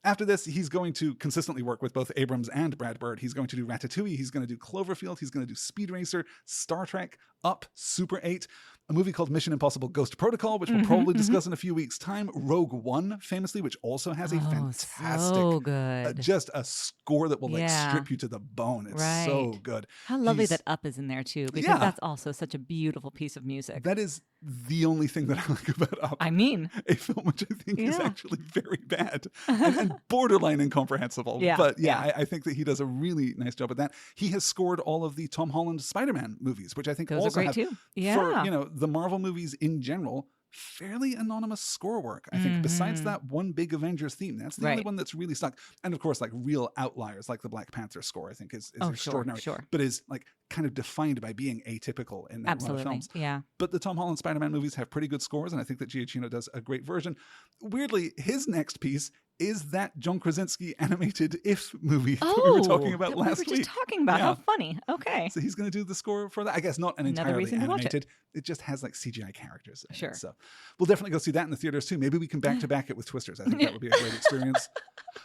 After this, he's going to consistently work with both Abrams and Brad Bird. He's going to do Ratatouille. He's going to do Cloverfield. He's going to do Speed Racer, Star Trek, Up, Super 8, a movie called Mission Impossible Ghost Protocol, which we'll probably discuss in a few weeks' time. Rogue One, famously, which also has a fantastic, so good. Just a score that will like strip you to the bone. It's so good. How lovely that Up is in there too, because that's also such a beautiful piece of music. That is the only thing that I like about Up. I mean, a film which I think is actually very bad and borderline incomprehensible. But I think that he does a really nice job at that. He has scored all of the Tom Holland Spider-Man movies, which I think those also are great have, too. for the Marvel movies in general, fairly anonymous score work. I think besides that one big Avengers theme, that's the only one that's really stuck. And of course, like real outliers, like the Black Panther score, I think is extraordinary, but is like kind of defined by being atypical in that run of films. Yeah. But the Tom Holland Spider-Man movies have pretty good scores, and I think that Giacchino does a great version. Weirdly, his next piece is that John Krasinski animated If movie that we were talking about last week. We were just talking about. How funny. Okay. So he's going to do the score for that. I guess not an entirely animated. It just has like CGI characters. Sure. So we'll definitely go see that in the theaters too. Maybe we can back to back it with Twisters. I think that would be a great experience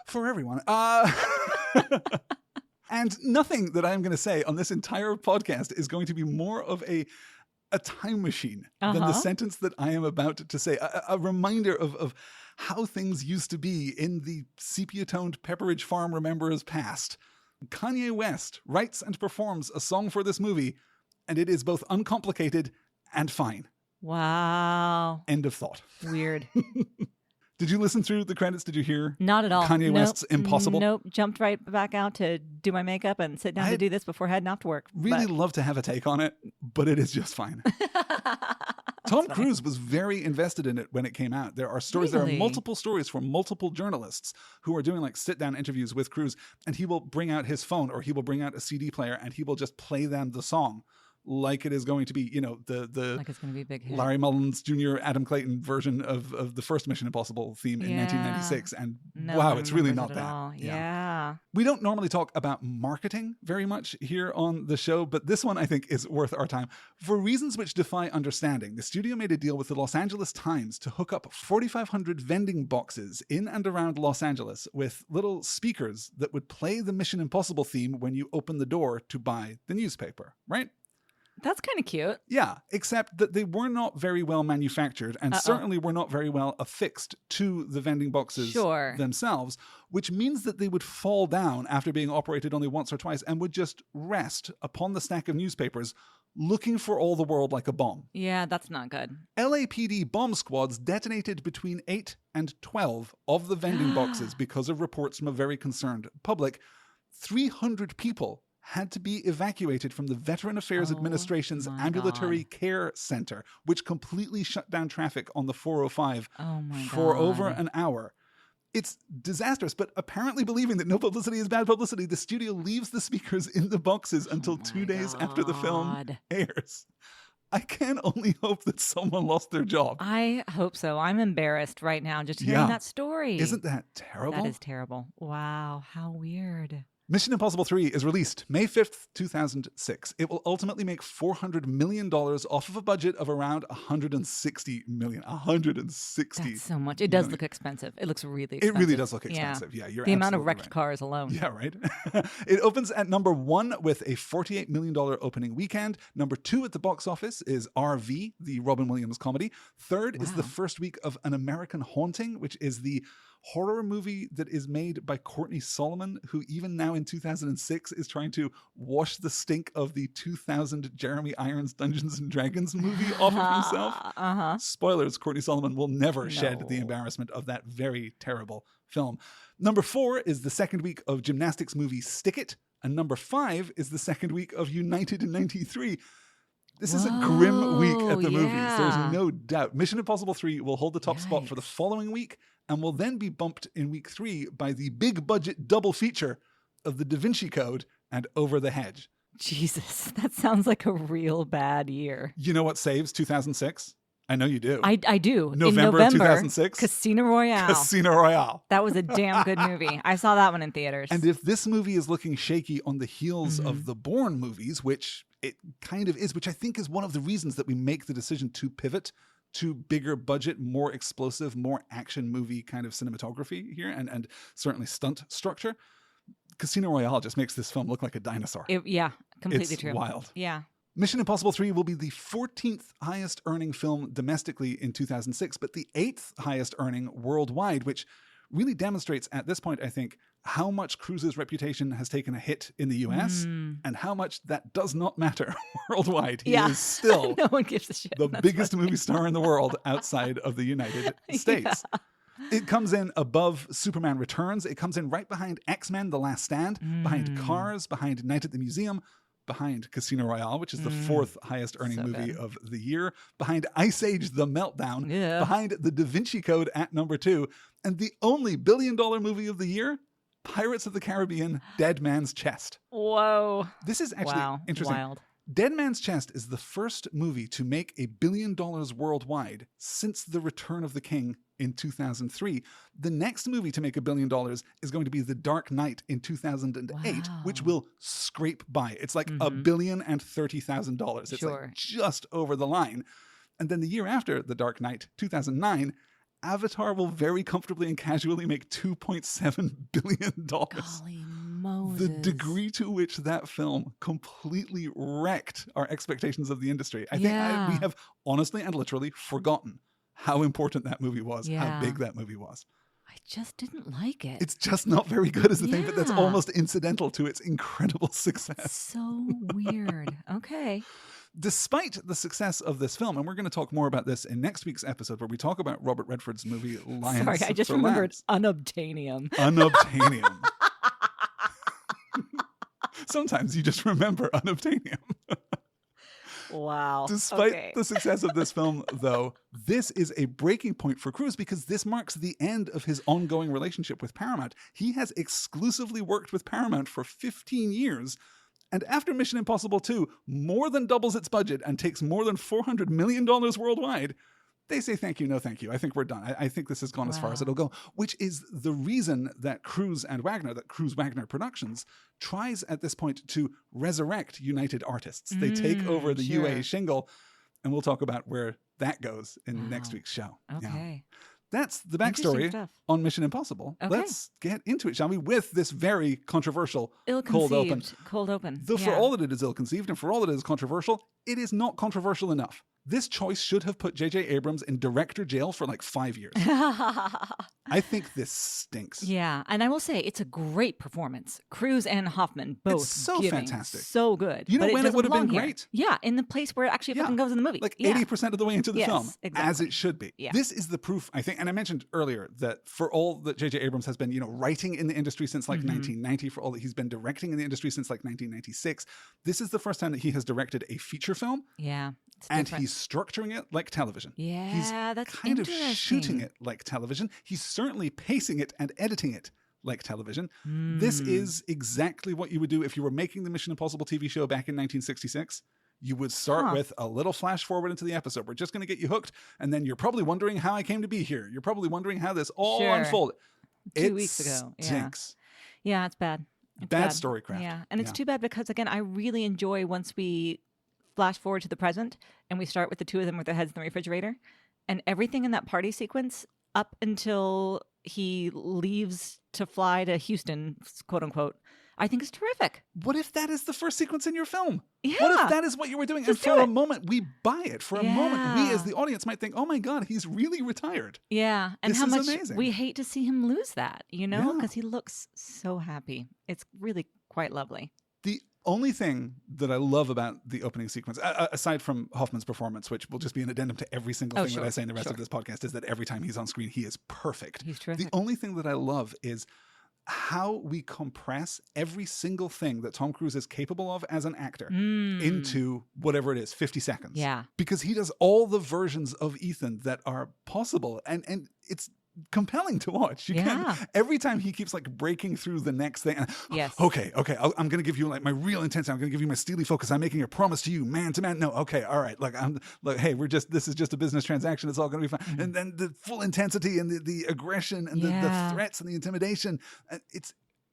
for everyone. And nothing that I'm going to say on this entire podcast is going to be more of a time machine than the sentence that I am about to say. A reminder of how things used to be in the sepia-toned Pepperidge Farm Remembers past. Kanye West writes and performs a song for this movie, and it is both uncomplicated and fine. Wow. End of thought. Weird. Did you listen through the credits? Did you hear? Not at all. Kanye West's Impossible? Nope. Jumped right back out to do my makeup and sit down to do this before heading off to work. Really love to have a take on it, but it is just fine. Tom Cruise was very invested in it when it came out. There are stories, there are multiple stories from multiple journalists who are doing like sit-down interviews with Cruise, and he will bring out his phone or he will bring out a CD player and he will just play them the song like it is going to be, the like it's going to be a big hit. Larry Mullins Jr., Adam Clayton version of the first Mission Impossible theme in 1996. And wow, it's really not that. Yeah. We don't normally talk about marketing very much here on the show, but this one I think is worth our time. For reasons which defy understanding, the studio made a deal with the Los Angeles Times to hook up 4,500 vending boxes in and around Los Angeles with little speakers that would play the Mission Impossible theme when you open the door to buy the newspaper, right? That's kind of cute. Yeah, except that they were not very well manufactured and certainly were not very well affixed to the vending boxes themselves, which means that they would fall down after being operated only once or twice and would just rest upon the stack of newspapers looking for all the world like a bomb. Yeah, that's not good. LAPD bomb squads detonated between 8 and 12 of the vending boxes because of reports from a very concerned public. 300 people had to be evacuated from the Veteran Affairs Administration's Ambulatory Care Center, which completely shut down traffic on the 405 for over an hour. It's disastrous, but apparently believing that no publicity is bad publicity, the studio leaves the speakers in the boxes until 2 days after the film airs. I can only hope that someone lost their job. I hope so. I'm embarrassed right now just hearing that story. Isn't that terrible? That is terrible. Wow, how weird. Mission Impossible 3 is released May 5th, 2006. It will ultimately make $400 million off of a budget of around $160 million. That's so much. It does look expensive. It looks really expensive. It really does look expensive. Yeah, you're the amount of wrecked right. cars alone. Yeah, right? It opens at number 1 with a $48 million opening weekend. Number 2 at the box office is RV, the Robin Williams comedy. Third is the first week of An American Haunting, which is the horror movie that is made by Courtney Solomon, who even now in 2006 is trying to wash the stink of the 2000 Jeremy Irons Dungeons and Dragons movie off of himself. Spoilers, Courtney Solomon will never shed the embarrassment of that very terrible film. Number 4 is the second week of gymnastics movie Stick It, and number 5 is the second week of United in 93. This is a grim week at the movies. yeah. There's no doubt. Mission Impossible 3 will hold the top spot for the Yikes. following week and will then be bumped in week 3 by the big budget double feature of The Da Vinci Code and Over the Hedge. Jesus, that sounds like a real bad year. You know what saves 2006? I know you do. I do. November in of November, 2006? Casino Royale. Casino Royale. That was a damn good movie. I saw that one in theaters. And if this movie is looking shaky on the heels of the Bourne movies, which it kind of is, which I think is one of the reasons that we make the decision to pivot to bigger budget, more explosive, more action movie kind of cinematography here and certainly stunt structure, Casino Royale just makes this film look like a dinosaur. Yeah, completely It's true. wild. Yeah. Mission Impossible 3 will be the 14th highest earning film domestically in 2006, but the 8th highest earning worldwide, which really demonstrates at this point, I think, how much Cruise's reputation has taken a hit in the US and how much that does not matter worldwide. He is still no one gives a shit. the biggest movie star in the world outside of the United States. It comes in above Superman Returns. It comes in right behind X-Men: The Last Stand, behind Cars, behind Night at the Museum, behind Casino Royale, which is the 4th highest earning movie of the year, behind Ice Age: The Meltdown, behind The Da Vinci Code at number 2, and the only billion-dollar movie of the year, Pirates of the Caribbean: Dead Man's Chest. Whoa. This is actually interesting. Wild. Dead Man's Chest is the first movie to make $1 billion worldwide since The Return of the King in 2003. The next movie to make $1 billion is going to be The Dark Knight in 2008, which will scrape by. It's like $1,030,000. It's like just over the line. And then the year after The Dark Knight, 2009, Avatar will very comfortably and casually make $2.7 billion. Golly Moses. The degree to which that film completely wrecked our expectations of the industry. I think we have honestly and literally forgotten how important that movie was, how big that movie was. I just didn't like it. It's just not very good as the thing, but that's almost incidental to its incredible success. So weird. Okay. Despite the success of this film, and we're going to talk more about this in next week's episode where we talk about Robert Redford's movie Lions Sorry, I just for remembered Lambs. unobtainium. Unobtainium. Sometimes you just remember unobtainium. Wow. Despite the success of this film, though, this is a breaking point for Cruise because this marks the end of his ongoing relationship with Paramount. He has exclusively worked with Paramount for 15 years. And after Mission Impossible 2 more than doubles its budget and takes more than $400 million worldwide, they say thank you, no thank you. I think we're done. I think this has gone as far as it'll go, which is the reason that Cruise and Wagner, that Cruise Wagner Productions, tries at this point to resurrect United Artists. They take over the UA shingle, and we'll talk about where that goes in next week's show. Okay. That's the backstory on Mission Impossible. Okay. Let's get into it, shall we? With this very controversial Ill-conceived cold open. Cold Though for all that it is ill-conceived and for all that it is controversial, it is not controversial enough. This choice should have put JJ Abrams in director jail for like 5 years. I think this stinks. Yeah, and I will say it's a great performance. Cruise and Hoffman both It's so fantastic. So good. You know but when it would have been great? Yeah, in the place where it actually fucking goes in the movie. Like 80% of the way into the film, exactly. as it should be. Yeah. This is the proof, I think, and I mentioned earlier that for all that JJ Abrams has been, writing in the industry since like 1990, for all that he's been directing in the industry since like 1996, this is the first time that he has directed a feature film. Yeah. And he's structuring it like television. Yeah, he's that's kind of shooting it like television. He's certainly pacing it and editing it like television. This is exactly what you would do if you were making the Mission Impossible TV show back in 1966. You would start with a little flash forward into the episode. We're just going to get you hooked, and then you're probably wondering how I came to be here. You're probably wondering how this all unfolded. 2 weeks ago. Stinks. Yeah, it's bad. It's bad storycraft. Yeah, and it's too bad because, again, I really enjoy once we flash forward to the present and we start with the two of them with their heads in the refrigerator, and everything in that party sequence up until he leaves to fly to Houston, quote unquote, I think is terrific. What if that is the first sequence in your film? Yeah. What if that is what you were doing? Just and for a moment, we buy it. For a moment, we as Yeah. the audience might think, oh my God, he's really retired. Yeah. And This how is much amazing. we hate to see him lose that, Yeah. because he looks so happy. It's really quite lovely. The only thing that I love about the opening sequence, aside from Hoffman's performance, which will just be an addendum to every single thing that I say in the rest of this podcast, is that every time he's on screen, he is perfect. He's terrific. The only thing that I love is how we compress every single thing that Tom Cruise is capable of as an actor into whatever it is, 50 seconds. Yeah. Because he does all the versions of Ethan that are possible. And it's compelling to watch. You can, every time he keeps like breaking through the next thing. And, okay, I'm going to give you like my real intensity. I'm going to give you my steely focus. I'm making a promise to you, man to man. No, okay, all right. Like I'm like, hey, this is just a business transaction. It's all going to be fine. And then the full intensity and the aggression and the threats and the intimidation.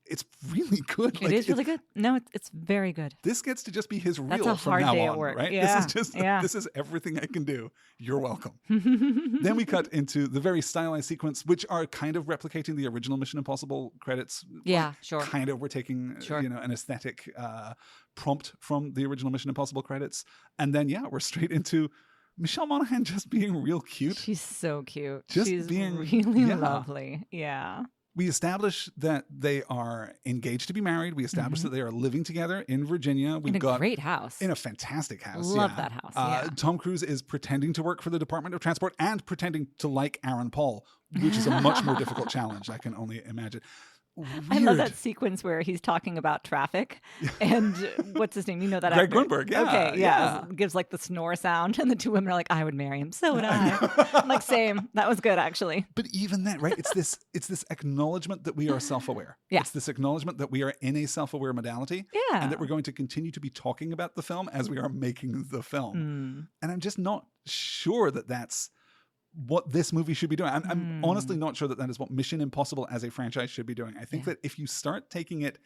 It's really good. It is really good. No, it's very good. This gets to just be his reel That's a from hard now day on, at work. right? Yeah. This is just this is everything I can do. You're welcome. Then we cut into the very stylized sequence, which are kind of replicating the original Mission Impossible credits. Yeah, sure. Kind of, we're taking an aesthetic prompt from the original Mission Impossible credits, and then we're straight into Michelle Monaghan just being real cute. She's so cute. She's being really lovely. Yeah. We establish that they are engaged to be married. We establish that they are living together in Virginia. We've got great house. In a fantastic house. Love that house. Tom Cruise is pretending to work for the Department of Transport and pretending to like Aaron Paul, which is a much more difficult challenge, I can only imagine. Weird. I love that sequence where he's talking about traffic and what's his name? You know that Greg actor? Grunberg, yeah. Okay, yeah. Gives like the snore sound and the two women are like, I would marry him. So would I. I'm like, same. That was good, actually. But even then, right? It's this acknowledgement that we are self-aware. Yeah. It's this acknowledgement that we are in a self-aware modality. Yeah. And that we're going to continue to be talking about the film as we are making the film. And I'm just not sure that that's what this movie should be doing. I'm honestly not sure that is what Mission Impossible as a franchise should be doing. I think that if you start taking it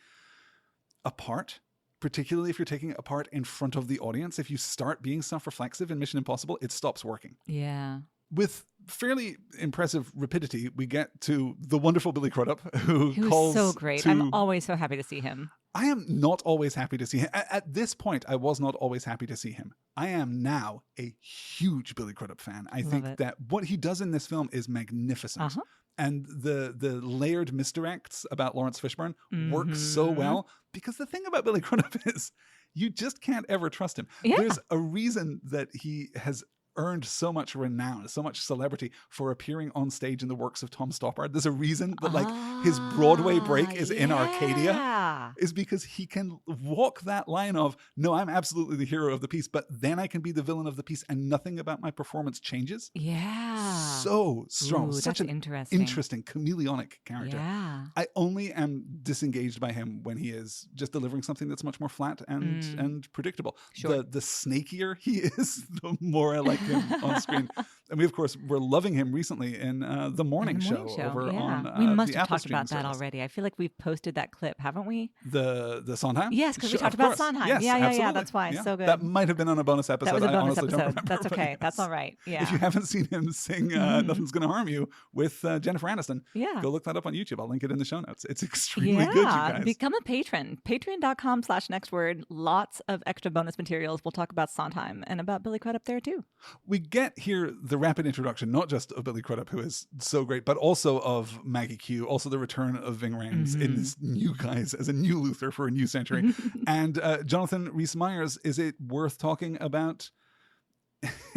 apart, particularly if you're taking it apart in front of the audience, if you start being self-reflexive in Mission Impossible, it stops working. Yeah. With fairly impressive rapidity, we get to the wonderful Billy Crudup, who's so great. I'm always so happy to see him. I am not always happy to see him. At this point, I was not always happy to see him. I am now a huge Billy Crudup fan. I think that what he does in this film is magnificent. And the layered misdirects about Lawrence Fishburne work so well, because the thing about Billy Crudup is you just can't ever trust him. Yeah. There's a reason that he has earned so much renown, so much celebrity for appearing on stage in the works of Tom Stoppard. There's a reason that like his Broadway break is in Arcadia, is because he can walk that line of, no, I'm absolutely the hero of the piece, but then I can be the villain of the piece and nothing about my performance changes. Yeah. So strong. Such an interesting chameleonic character. Yeah. I only am disengaged by him when he is just delivering something that's much more flat and predictable. Sure. The snakier he is, the more I like him on screen. And we, of course, were loving him recently in The Morning Show over on we must the have Apple talked about that service. already. I feel like we've posted that clip, haven't we? The Sondheim? Yes, because we talked about Sondheim. Yes, yeah, that's why. Yeah. So good. That might have been on a bonus episode. That was a bonus I honestly episode. don't remember, That's okay. yes. That's all right. Yeah. If you haven't seen him sing Nothing's Gonna Harm You with Jennifer Aniston, Yeah. go look that up on YouTube. I'll link it in the show notes. It's extremely good, you guys. Become a patron. Patreon.com/nextword. Lots of extra bonus materials. We'll talk about Sondheim and about Billy Crudup there too. We get here the rapid introduction, not just of Billy Crudup, who is so great, but also of Maggie Q, also the return of Ving Rhames in this new guise as a new Luther for a new century. And Jonathan Rhys-Meyers. Is it worth talking about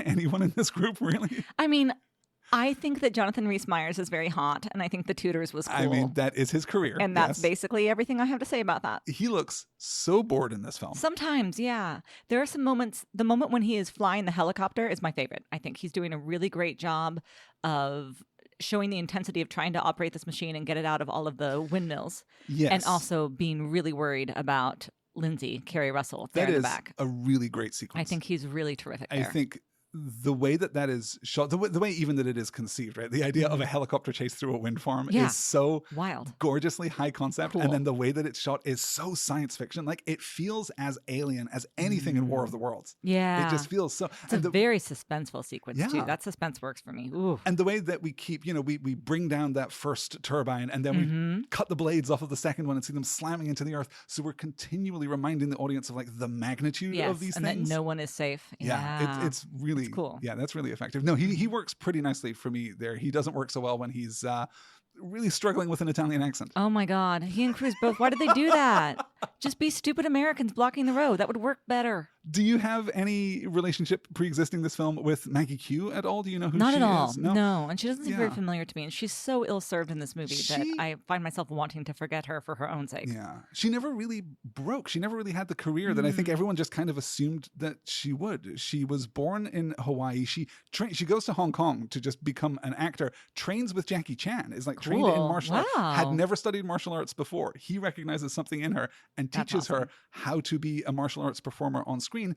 anyone in this group, really? I mean, I think that Jonathan Rhys-Meyers is very hot, and I think The Tudors was cool. I mean, that is his career. And that's basically everything I have to say about that. He looks so bored in this film. Sometimes, yeah. There are some moments. The moment when he is flying the helicopter is my favorite. I think he's doing a really great job of showing the intensity of trying to operate this machine and get it out of all of the windmills. Yes. And also being really worried about Lindsay, Carrie Russell, there in the back. That is a really great sequence. I think he's really terrific there. I think the way that is shot, the way even that it is conceived, right? The idea of a helicopter chase through a wind farm is so wild, gorgeously high concept. Cool. And then the way that it's shot is so science fiction. Like, it feels as alien as anything in War of the Worlds. Yeah. It just feels so. It's a very suspenseful sequence too. That suspense works for me. Ooh. And the way that we keep, we bring down that first turbine and then we cut the blades off of the second one and see them slamming into the earth. So we're continually reminding the audience of like the magnitude of these things. And that no one is safe. Yeah. It's really cool. Yeah, that's really effective. No, he works pretty nicely for me there. He doesn't work so well when he's really struggling with an Italian accent. Oh my God. He and Cruise both. Why did they do that? Just be stupid Americans blocking the road. That would work better. Do you have any relationship pre-existing this film with Maggie Q at all? Do you know who Not she at all. is? No. And she doesn't seem very Yeah. familiar to me. And she's so ill-served in this movie that She- I find myself wanting to forget her for her own sake. Yeah. She never really broke. She never really had the career that I think everyone just kind of assumed that she would. She was born in Hawaii. She goes to Hong Kong to just become an actor, trains with Jackie Chan, is like trained in Cool. martial arts, had Wow. never studied martial arts before. He recognizes something in her and That's teaches her awesome. how to be a martial arts performer on screen.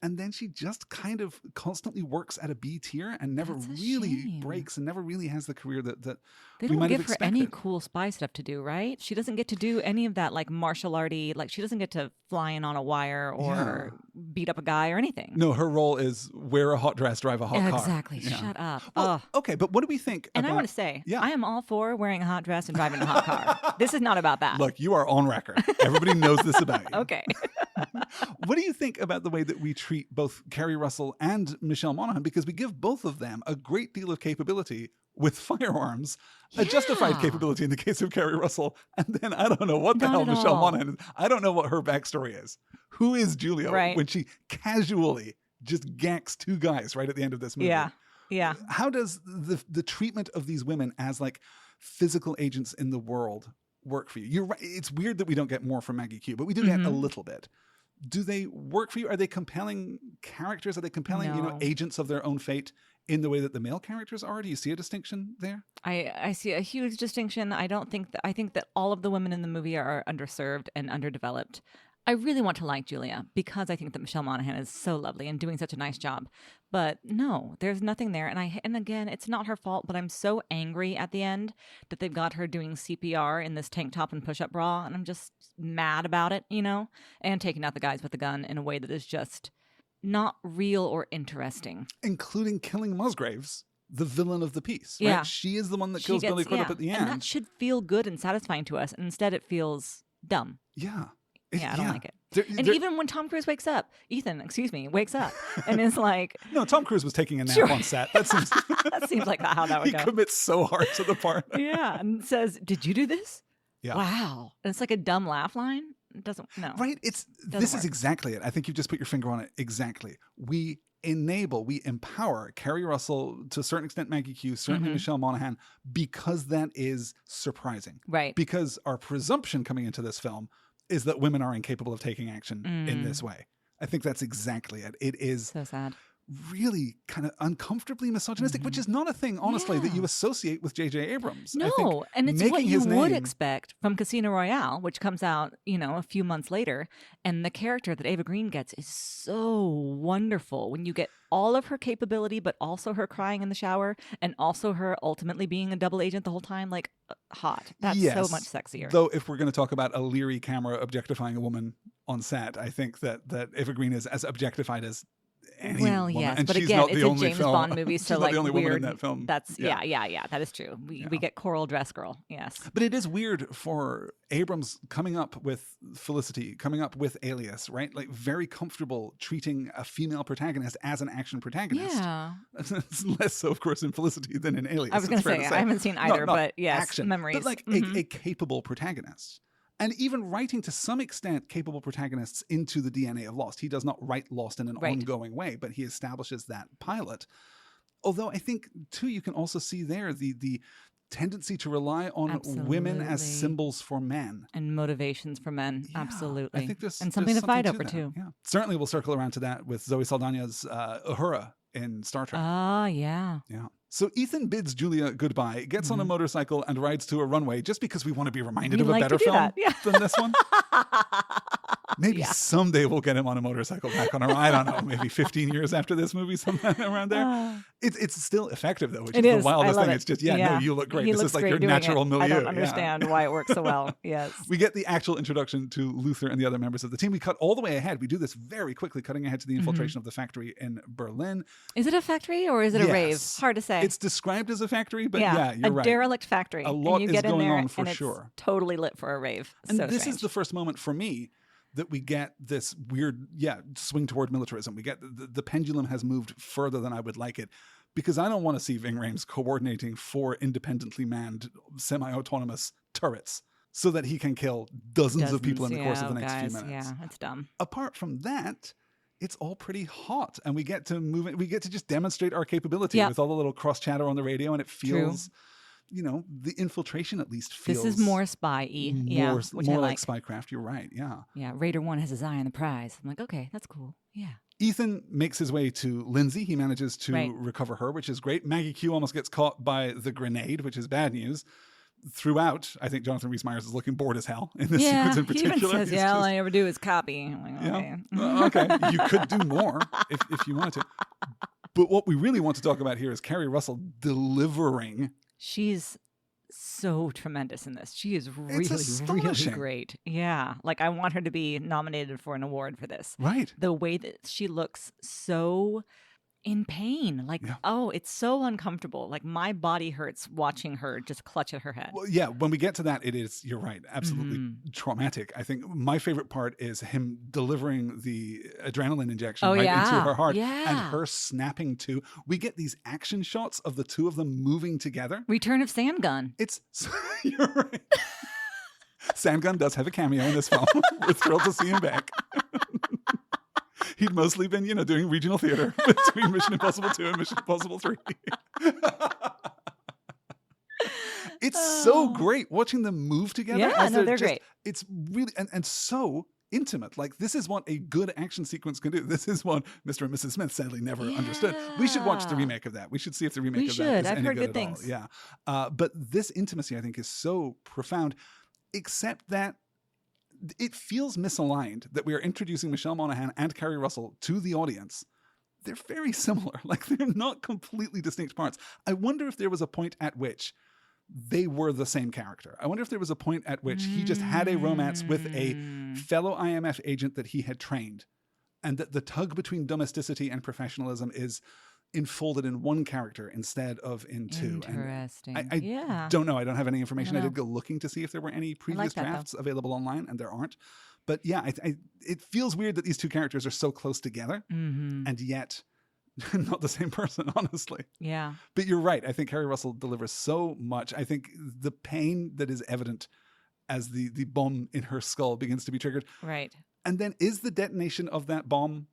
And then she just kind of constantly works at a B tier and never That's a really shame. breaks and never really has the career that They we don't might have give her any expected. cool spy stuff to do, right? She doesn't get to do any of that like martial arty, like she doesn't get to fly in on a wire or beat up a guy or anything. No, her role is wear a hot dress, drive a hot car. Exactly. Yeah. Shut up. Well, Ugh. okay, but what do we think And about... I want to say, Yeah. I am all for wearing a hot dress and driving a hot car. This is not about that. Look, you are on record. Everybody knows this about you. Okay. What do you think about the way that we treat both Kerry Russell and Michelle Monaghan? Because we give both of them a great deal of capability with firearms, a justified Yeah. capability in the case of Kerry Russell, and then I don't know what the Not hell at Michelle all. Monaghan is. I don't know what her backstory is. Who is Julia Right. when she casually just ganks two guys right at the end of this movie? Yeah. Yeah. How does the treatment of these women as like physical agents in the world work for you? You're right. It's weird that we don't get more from Maggie Q, but we do get a little bit. Do they work for you? Are they compelling characters? Are they compelling, No. agents of their own fate in the way that the male characters are? Do you see a distinction there? I see a huge distinction. I think that all of the women in the movie are underserved and underdeveloped. I really want to like Julia because I think that Michelle Monaghan is so lovely and doing such a nice job. But no, there's nothing there. And again, it's not her fault, but I'm so angry at the end that they've got her doing CPR in this tank top and push-up bra, and I'm just mad about it, and taking out the guys with the gun in a way that is just not real or interesting. Including killing Musgraves, the villain of the piece. Right? Yeah. She is the one that She kills gets- Billy Crudup yeah, at the And that end. should feel good and satisfying to us. And instead it feels dumb. Yeah. Yeah, I don't like it. There- And there- even when Tom Cruise wakes up, wakes up and is like, No, Tom Cruise was taking a nap Sure. on set. That seems... that seems like how that would he go. commits so hard to the part. Yeah, and says, "Did you do this?" Yeah. Wow. And it's like a dumb laugh line. It doesn't. No. Right? Doesn't This is work. exactly it. I think you've just put your finger on it exactly. We empower Kerry Russell, to a certain extent Maggie Q, certainly Michelle Monaghan, because that is surprising. Right. Because our presumption coming into this film is that women are incapable of taking action in this way. I think that's exactly it. It is So sad. really kind of uncomfortably misogynistic, which is not a thing, honestly, that Yeah. you associate with JJ Abrams. I think No, and it's what making you his would name- expect from Casino Royale, which comes out, a few months later. And the character that Ava Green gets is so wonderful when you get all of her capability, but also her crying in the shower and also her ultimately being a double agent the whole time. Like, hot. That's so Yes. much sexier. Though, if we're going to talk about a leery camera objectifying a woman on set, I think that Ava Green is as objectified as any Well, woman. yes, And but she's again, not it's the a only James film. Bond movie, She's so not like the only weird. woman in that film. That's yeah. That is true. We get Coral Dress Girl. Yes. But it is weird for Abrams coming up with Felicity, coming up with Alias, right? Like very comfortable treating a female protagonist as an action protagonist. Yeah. It's less so, of course, in Felicity than in Alias. I was going it's to fair say, I haven't seen either, Not but yes, action, memories. But like a capable protagonist. And even writing to some extent capable protagonists into the DNA of Lost. He does not write Lost in an Right. ongoing way, but he establishes that pilot. Although I think, too, you can also see there the tendency to rely on women as Absolutely. symbols for men. And motivations for men. Yeah, Absolutely. I think there's and something there's to fight over, that. too. Yeah. Certainly we'll circle around to that with Zoe Saldana's Uhura in Star Trek. Ah, yeah. Yeah. So Ethan bids Julia goodbye, gets on a motorcycle and rides to a runway just because we want to be reminded We of a like to better do film that, yeah. than this one. Maybe Yeah. someday we'll get him on a motorcycle back on a ride. I don't know, maybe 15 years after this movie, sometime around there. Ah. It's still effective though, which It is is. the wildest I love thing. it. It's just, no, you look great. He This looks is like great your doing natural it. milieu. I don't Yeah. understand why it works so well. Yes. We get the actual introduction to Luther and the other members of the team. We cut all the way ahead. We do this very quickly, cutting ahead to the infiltration of the factory in Berlin. Is it a factory or is it a rave? Yes. Hard to say. It's described as a factory, but yeah, you're a right. derelict factory. A lot and you is get in going there on for and it's sure. totally lit for a rave. And so this strange. is the first moment for me that we get this weird, swing toward militarism. We get the pendulum has moved further than I would like it, because I don't want to see Ving Rhames coordinating 4 independently manned, semi-autonomous turrets so that he can kill dozens of people in the course of the next few minutes. Yeah, it's dumb. Apart from that, it's all pretty hot, and we get to move it. We get to just demonstrate our capability Yep. with all the little cross chatter on the radio, and it feels, the infiltration at least feels. This is more spy-y. Yeah, which I more like. spycraft. You're right. Yeah. Yeah, Raider 1 has his eye on the prize. I'm like, okay, that's cool. Yeah. Ethan makes his way to Lindsay. He manages to recover her, which is great. Maggie Q almost gets caught by the grenade, which is bad news. Throughout, I think Jonathan Rhys-Meyers is looking bored as hell in this sequence in particular. He even says, all I ever do is copy. I'm like, okay. Okay, you could do more if you wanted to. But what we really want to talk about here is Carrie Russell delivering. She's so tremendous in this. She is really, really astonishing. great. Yeah. Like, I want her to be nominated for an award for this. Right. The way that she looks so in pain. Like, it's so uncomfortable. Like, my body hurts watching her just clutch at her head. Well, yeah, when we get to that, you're right, absolutely traumatic. I think my favorite part is him delivering the adrenaline injection into her heart and her snapping to. We get these action shots of the two of them moving together. Return of Sandgun. You're right. Sandgun does have a cameo in this film. We're thrilled to see him back. He'd mostly been, doing regional theater between Mission Impossible 2 and Mission Impossible 3. It's so great watching them move together. Yeah, they're great. It's really, and so intimate. Like, this is what a good action sequence can do. This is what Mr. and Mrs. Smith sadly never understood. We should watch the remake of that. We should see if the remake of that is I've any heard good good at all. things. Yeah. But this intimacy, I think, is so profound, except that it feels misaligned that we are introducing Michelle Monaghan and Carrie Russell to the audience. They're very similar. Like, they're not completely distinct parts. I wonder if there was a point at which they were the same character. I wonder if there was a point at which he just had a romance with a fellow IMF agent that he had trained, and that the tug between domesticity and professionalism is enfolded in one character instead of in two. Interesting. And I don't know. I don't have any information. I did go looking to see if there were any previous drafts available online, and there aren't. But yeah, it feels weird that these two characters are so close together, and yet not the same person, honestly. Yeah. But you're right. I think Carrie Russell delivers so much. I think the pain that is evident as the bomb in her skull begins to be triggered. Right. And then is the detonation of that bomb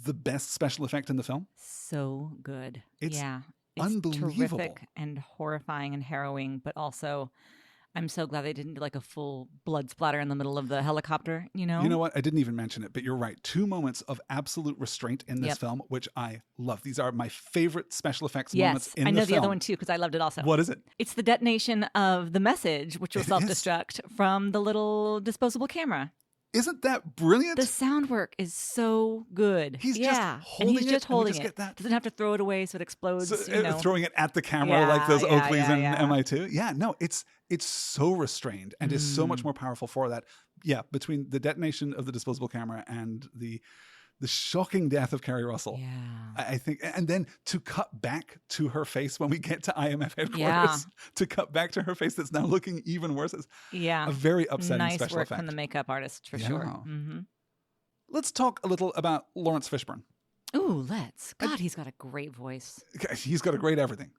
the best special effect in the film? So good. It's unbelievable. Terrific and horrifying and harrowing, but also I'm so glad they didn't do like a full blood splatter in the middle of the helicopter, You know what? I didn't even mention it, but you're right. 2 moments of absolute restraint in this film, which I love. These are my favorite special effects moments in the film. I know the other one too, because I loved it also. What is it? It's the detonation of the message, which will self-destruct from the little disposable camera. Isn't that brilliant? The sound work is so good. He's just holding it. Get that. Doesn't have to throw it away so it explodes. Throwing it at the camera like those Oakleys in MI2. Yeah, no, it's so restrained and is so much more powerful for that. Yeah, between the detonation of the disposable camera and the shocking death of Carrie Russell. Yeah. I think, and then to cut back to her face when we get to IMF headquarters, to cut back to her face that's now looking even worse. It's a very upsetting special effect. Nice work from the makeup artist, for sure. Mm-hmm. Let's talk a little about Lawrence Fishburne. Ooh, let's. God, he's got a great voice. He's got a great everything.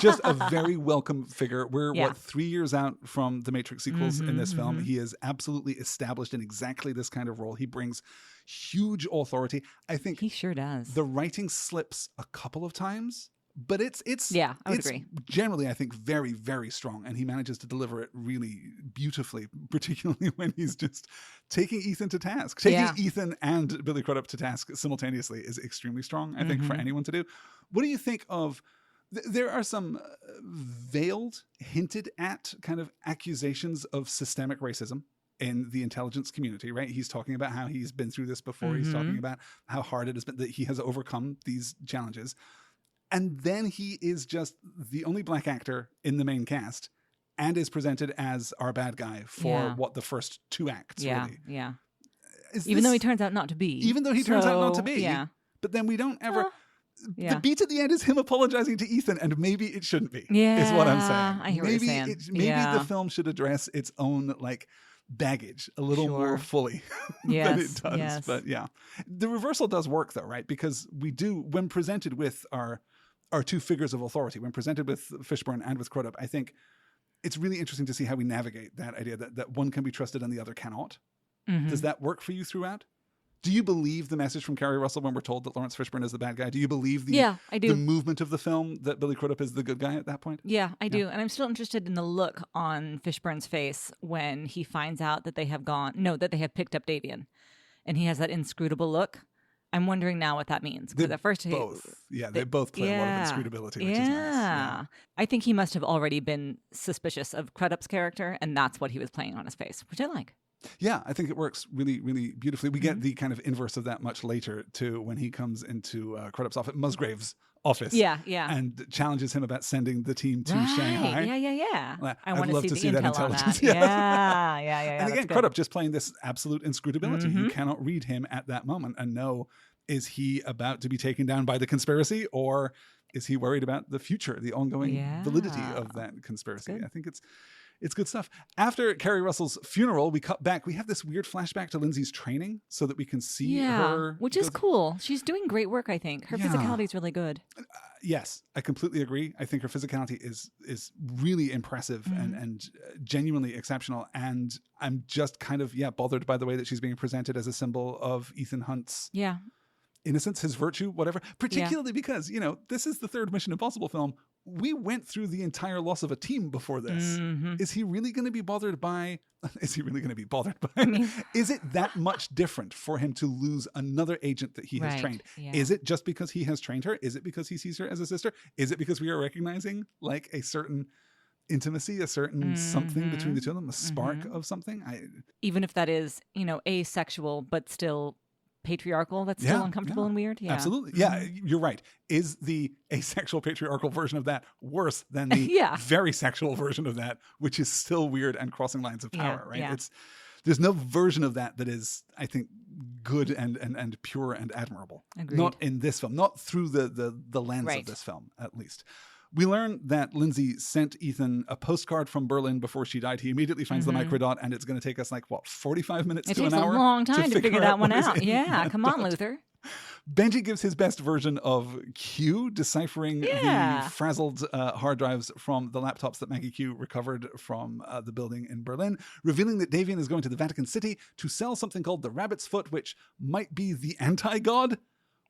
Just a very welcome figure. We're, 3 years out from the Matrix sequels in this film. He is absolutely established in exactly this kind of role. He brings huge authority. I think he sure does. The writing slips a couple of times, but it's I would agree. Generally, I think very, very strong, and he manages to deliver it really beautifully, particularly when he's just taking Ethan to task. Taking Ethan and Billy Crudup to task simultaneously is extremely strong, I think, for anyone to do. What do you think of... There are some veiled, hinted at kind of accusations of systemic racism in the intelligence community, right? He's talking about how he's been through this before. He's talking about how hard it has been, that he has overcome these challenges. And then he is just the only black actor in the main cast and is presented as our bad guy for the first 2 acts, really. Yeah. Even though he turns out not to be. Even though he turns out not to be. Yeah. But then we don't ever... The beat at the end is him apologizing to Ethan, and maybe it shouldn't be, is what I'm saying. I hear what you're saying. Maybe the film should address its own, baggage a little more fully than it does. Yes. But the reversal does work, though, right? Because we do, when presented with our 2 figures of authority, when presented with Fishburne and with Crudup, I think it's really interesting to see how we navigate that idea that one can be trusted and the other cannot. Does that work for you throughout? Do you believe the message from Kerry Russell when we're told that Lawrence Fishburne is the bad guy? Do you believe I do. the movement of the film that Billy Crudup is the good guy at that point? Yeah, I do. And I'm still interested in the look on Fishburne's face when he finds out that they have picked up Davian. And he has that inscrutable look. I'm wondering now what that means. Because at first they both play a lot of inscrutability, which is nice. Yeah. I think he must have already been suspicious of Crudup's character, and that's what he was playing on his face, which I like. Yeah, I think it works really, really beautifully. We get the kind of inverse of that much later, too, when he comes into Crudup's office, Musgrave's office. Yeah. And challenges him about sending the team to Shanghai. Yeah. I want to see the intel on that. Yeah. And again, Crudup just playing this absolute inscrutability. You cannot read him at that moment and know, is he about to be taken down by the conspiracy, or is he worried about the future, the ongoing validity of that conspiracy? I think it's good stuff. After Kerry Russell's funeral, we cut back. We have this weird flashback to Lindsay's training so that we can see her. Which is cool. She's doing great work, I think. Her physicality is really good. Yes, I completely agree. I think her physicality is really impressive and genuinely exceptional. And I'm just kind of, bothered by the way that she's being presented as a symbol of Ethan Hunt's innocence, his virtue, whatever. Particularly because, this is the third Mission Impossible film. We went through the entire loss of a team before this. Is he really going to be bothered by... Is it that much different for him to lose another agent that he has trained? Yeah. Is it just because he has trained her? Is it because he sees her as a sister? Is it because we are recognizing like a certain intimacy, a certain something between the two of them, a spark of something? Even if that is, asexual, but still... patriarchal, that's still uncomfortable and weird. Yeah, absolutely. Yeah, you're right. Is the asexual patriarchal version of that worse than the very sexual version of that, which is still weird and crossing lines of power, right? Yeah. There's no version of that is, I think, good and pure and admirable. Agreed. Not in this film, not through the lens of this film, at least. We learn that Lindsay sent Ethan a postcard from Berlin before she died. He immediately finds the microdot, and it's going to take us 45 minutes to an hour? It takes a long time to figure that one out. Yeah, come on, Luther. Benji gives his best version of Q, deciphering the frazzled hard drives from the laptops that Maggie Q recovered from the building in Berlin, revealing that Davian is going to the Vatican City to sell something called the Rabbit's Foot, which might be the anti-god,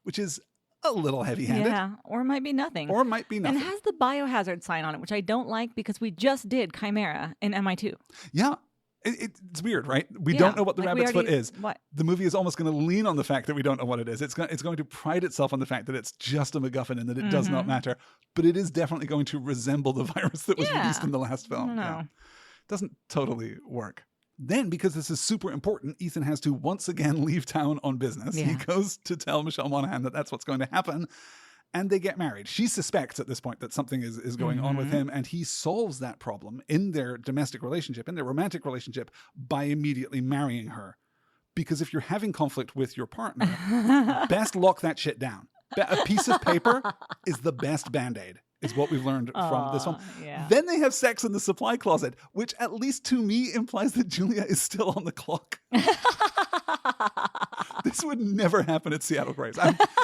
which is a little heavy-handed. Yeah, or it might be nothing. And it has the biohazard sign on it, which I don't like because we just did Chimera in MI2. Yeah. It's weird, right? We don't know what the rabbit's foot is. What? The movie is almost going to lean on the fact that we don't know what it is. It's going to pride itself on the fact that it's just a MacGuffin and that it does not matter. But it is definitely going to resemble the virus that was released in the last film. No. Doesn't totally work. Then, because this is super important, Ethan has to once again leave town on business. Yeah. He goes to tell Michelle Monaghan that that's what's going to happen. And they get married. She suspects at this point that something is going on with him, and he solves that problem in their domestic relationship, in their romantic relationship, by immediately marrying her. Because if you're having conflict with your partner, best lock that shit down. A piece of paper is the best Band-Aid, is what we've learned from this film. Yeah. Then they have sex in the supply closet, which at least to me implies that Julia is still on the clock. This would never happen at Seattle Grace.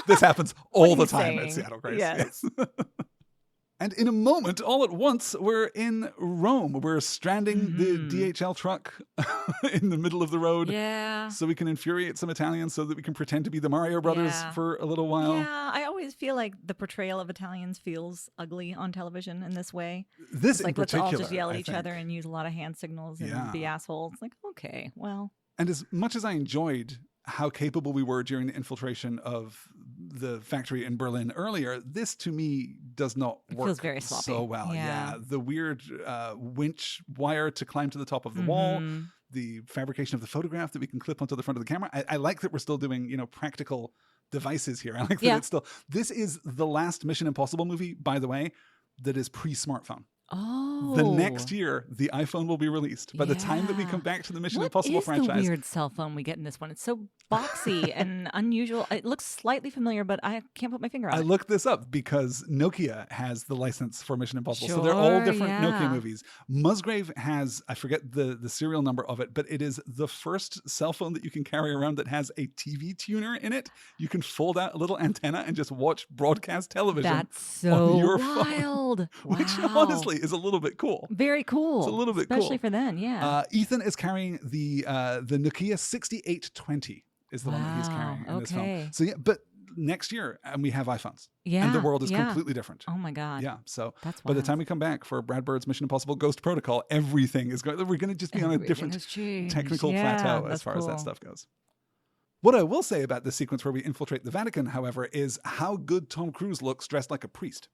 This happens all the time at Seattle Grace. Yes. And in a moment, all at once, we're in Rome. We're stranding the DHL truck in the middle of the road. Yeah. So we can infuriate some Italians so that we can pretend to be the Mario Brothers for a little while. Yeah, I always feel like the portrayal of Italians feels ugly on television in this way. This in particular, let's all just yell at each other and use a lot of hand signals and be assholes. It's like, okay, well. And as much as I enjoyed how capable we were during the infiltration of the factory in Berlin earlier, this to me does not work feels very sloppy. So well. Yeah. The weird winch wire to climb to the top of the wall, the fabrication of the photograph that we can clip onto the front of the camera. I like that we're still doing, practical devices here. I like that it's still, this is the last Mission Impossible movie, by the way, that is pre-smartphone. Oh. The next year, the iPhone will be released. By the time that we come back to the Mission Impossible franchise. What is the weird cell phone we get in this one? It's so boxy and unusual. It looks slightly familiar, but I can't put my finger on it. I looked this up because Nokia has the license for Mission Impossible. So they're all different Nokia movies. Musgrave has, I forget the serial number of it, but it is the first cell phone that you can carry around that has a TV tuner in it. You can fold out a little antenna and just watch broadcast television. That's so on your wild. Phone, which honestly is a little bit cool. Very cool. It's a little bit especially cool. for then, yeah. Ethan is carrying the Nokia 6820. is the one that he's carrying in this film. Okay. So yeah, but next year, and we have iPhones. Yeah. And the world is completely different. Oh my God. Yeah. So That's by the wild. time we come back for Brad Bird's Mission Impossible Ghost Protocol, everything is going, we're going to just be on a different technical plateau as far as that stuff goes. What I will say about this sequence where we infiltrate the Vatican, however, is how good Tom Cruise looks dressed like a priest.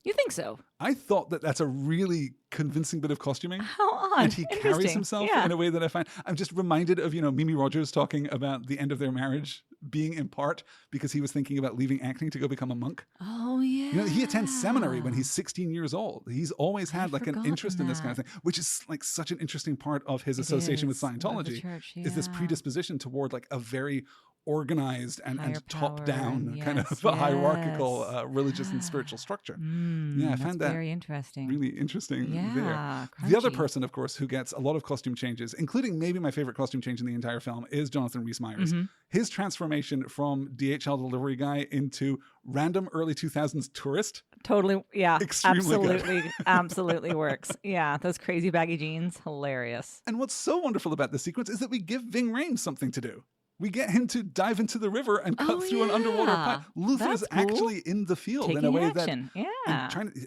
You think so? I thought that that's a really convincing bit of costuming. How odd. And he carries himself in a way that I find. I'm just reminded of, Mimi Rogers talking about the end of their marriage being in part because he was thinking about leaving acting to go become a monk. Oh, yeah. He attends seminary when he's 16 years old. He's always had like an interest in this kind of thing, which is like such an interesting part of his association with Scientology. Is this predisposition toward like a very organized and top-down kind of hierarchical religious and spiritual structure. I find that very interesting. Really interesting there. Crunchy. The other person, of course, who gets a lot of costume changes, including maybe my favorite costume change in the entire film, is Jonathan Rhys-Meyers. His transformation from DHL delivery guy into random early 2000s tourist. Totally, yeah. Extremely good. Absolutely works. Yeah, those crazy baggy jeans, hilarious. And what's so wonderful about this sequence is that we give Ving Rhames something to do. We get him to dive into the river and cut through an underwater pipe. Luther is actually in the field in a way that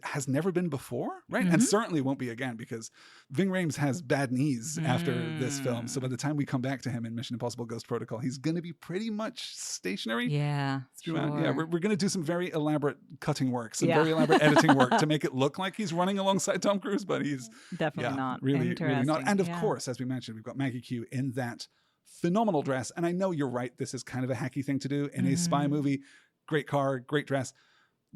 has never been before, right? And certainly won't be again because Ving Rhames has bad knees after this film. So by the time we come back to him in Mission Impossible Ghost Protocol, he's going to be pretty much stationary. Yeah, throughout. Sure. Yeah, we're going to do some very elaborate cutting work, some very elaborate editing work to make it look like he's running alongside Tom Cruise, but he's definitely not. Really not. And of course, as we mentioned, we've got Maggie Q in that phenomenal dress. And I know you're right. This is kind of a hacky thing to do in a spy movie. Great car, great dress.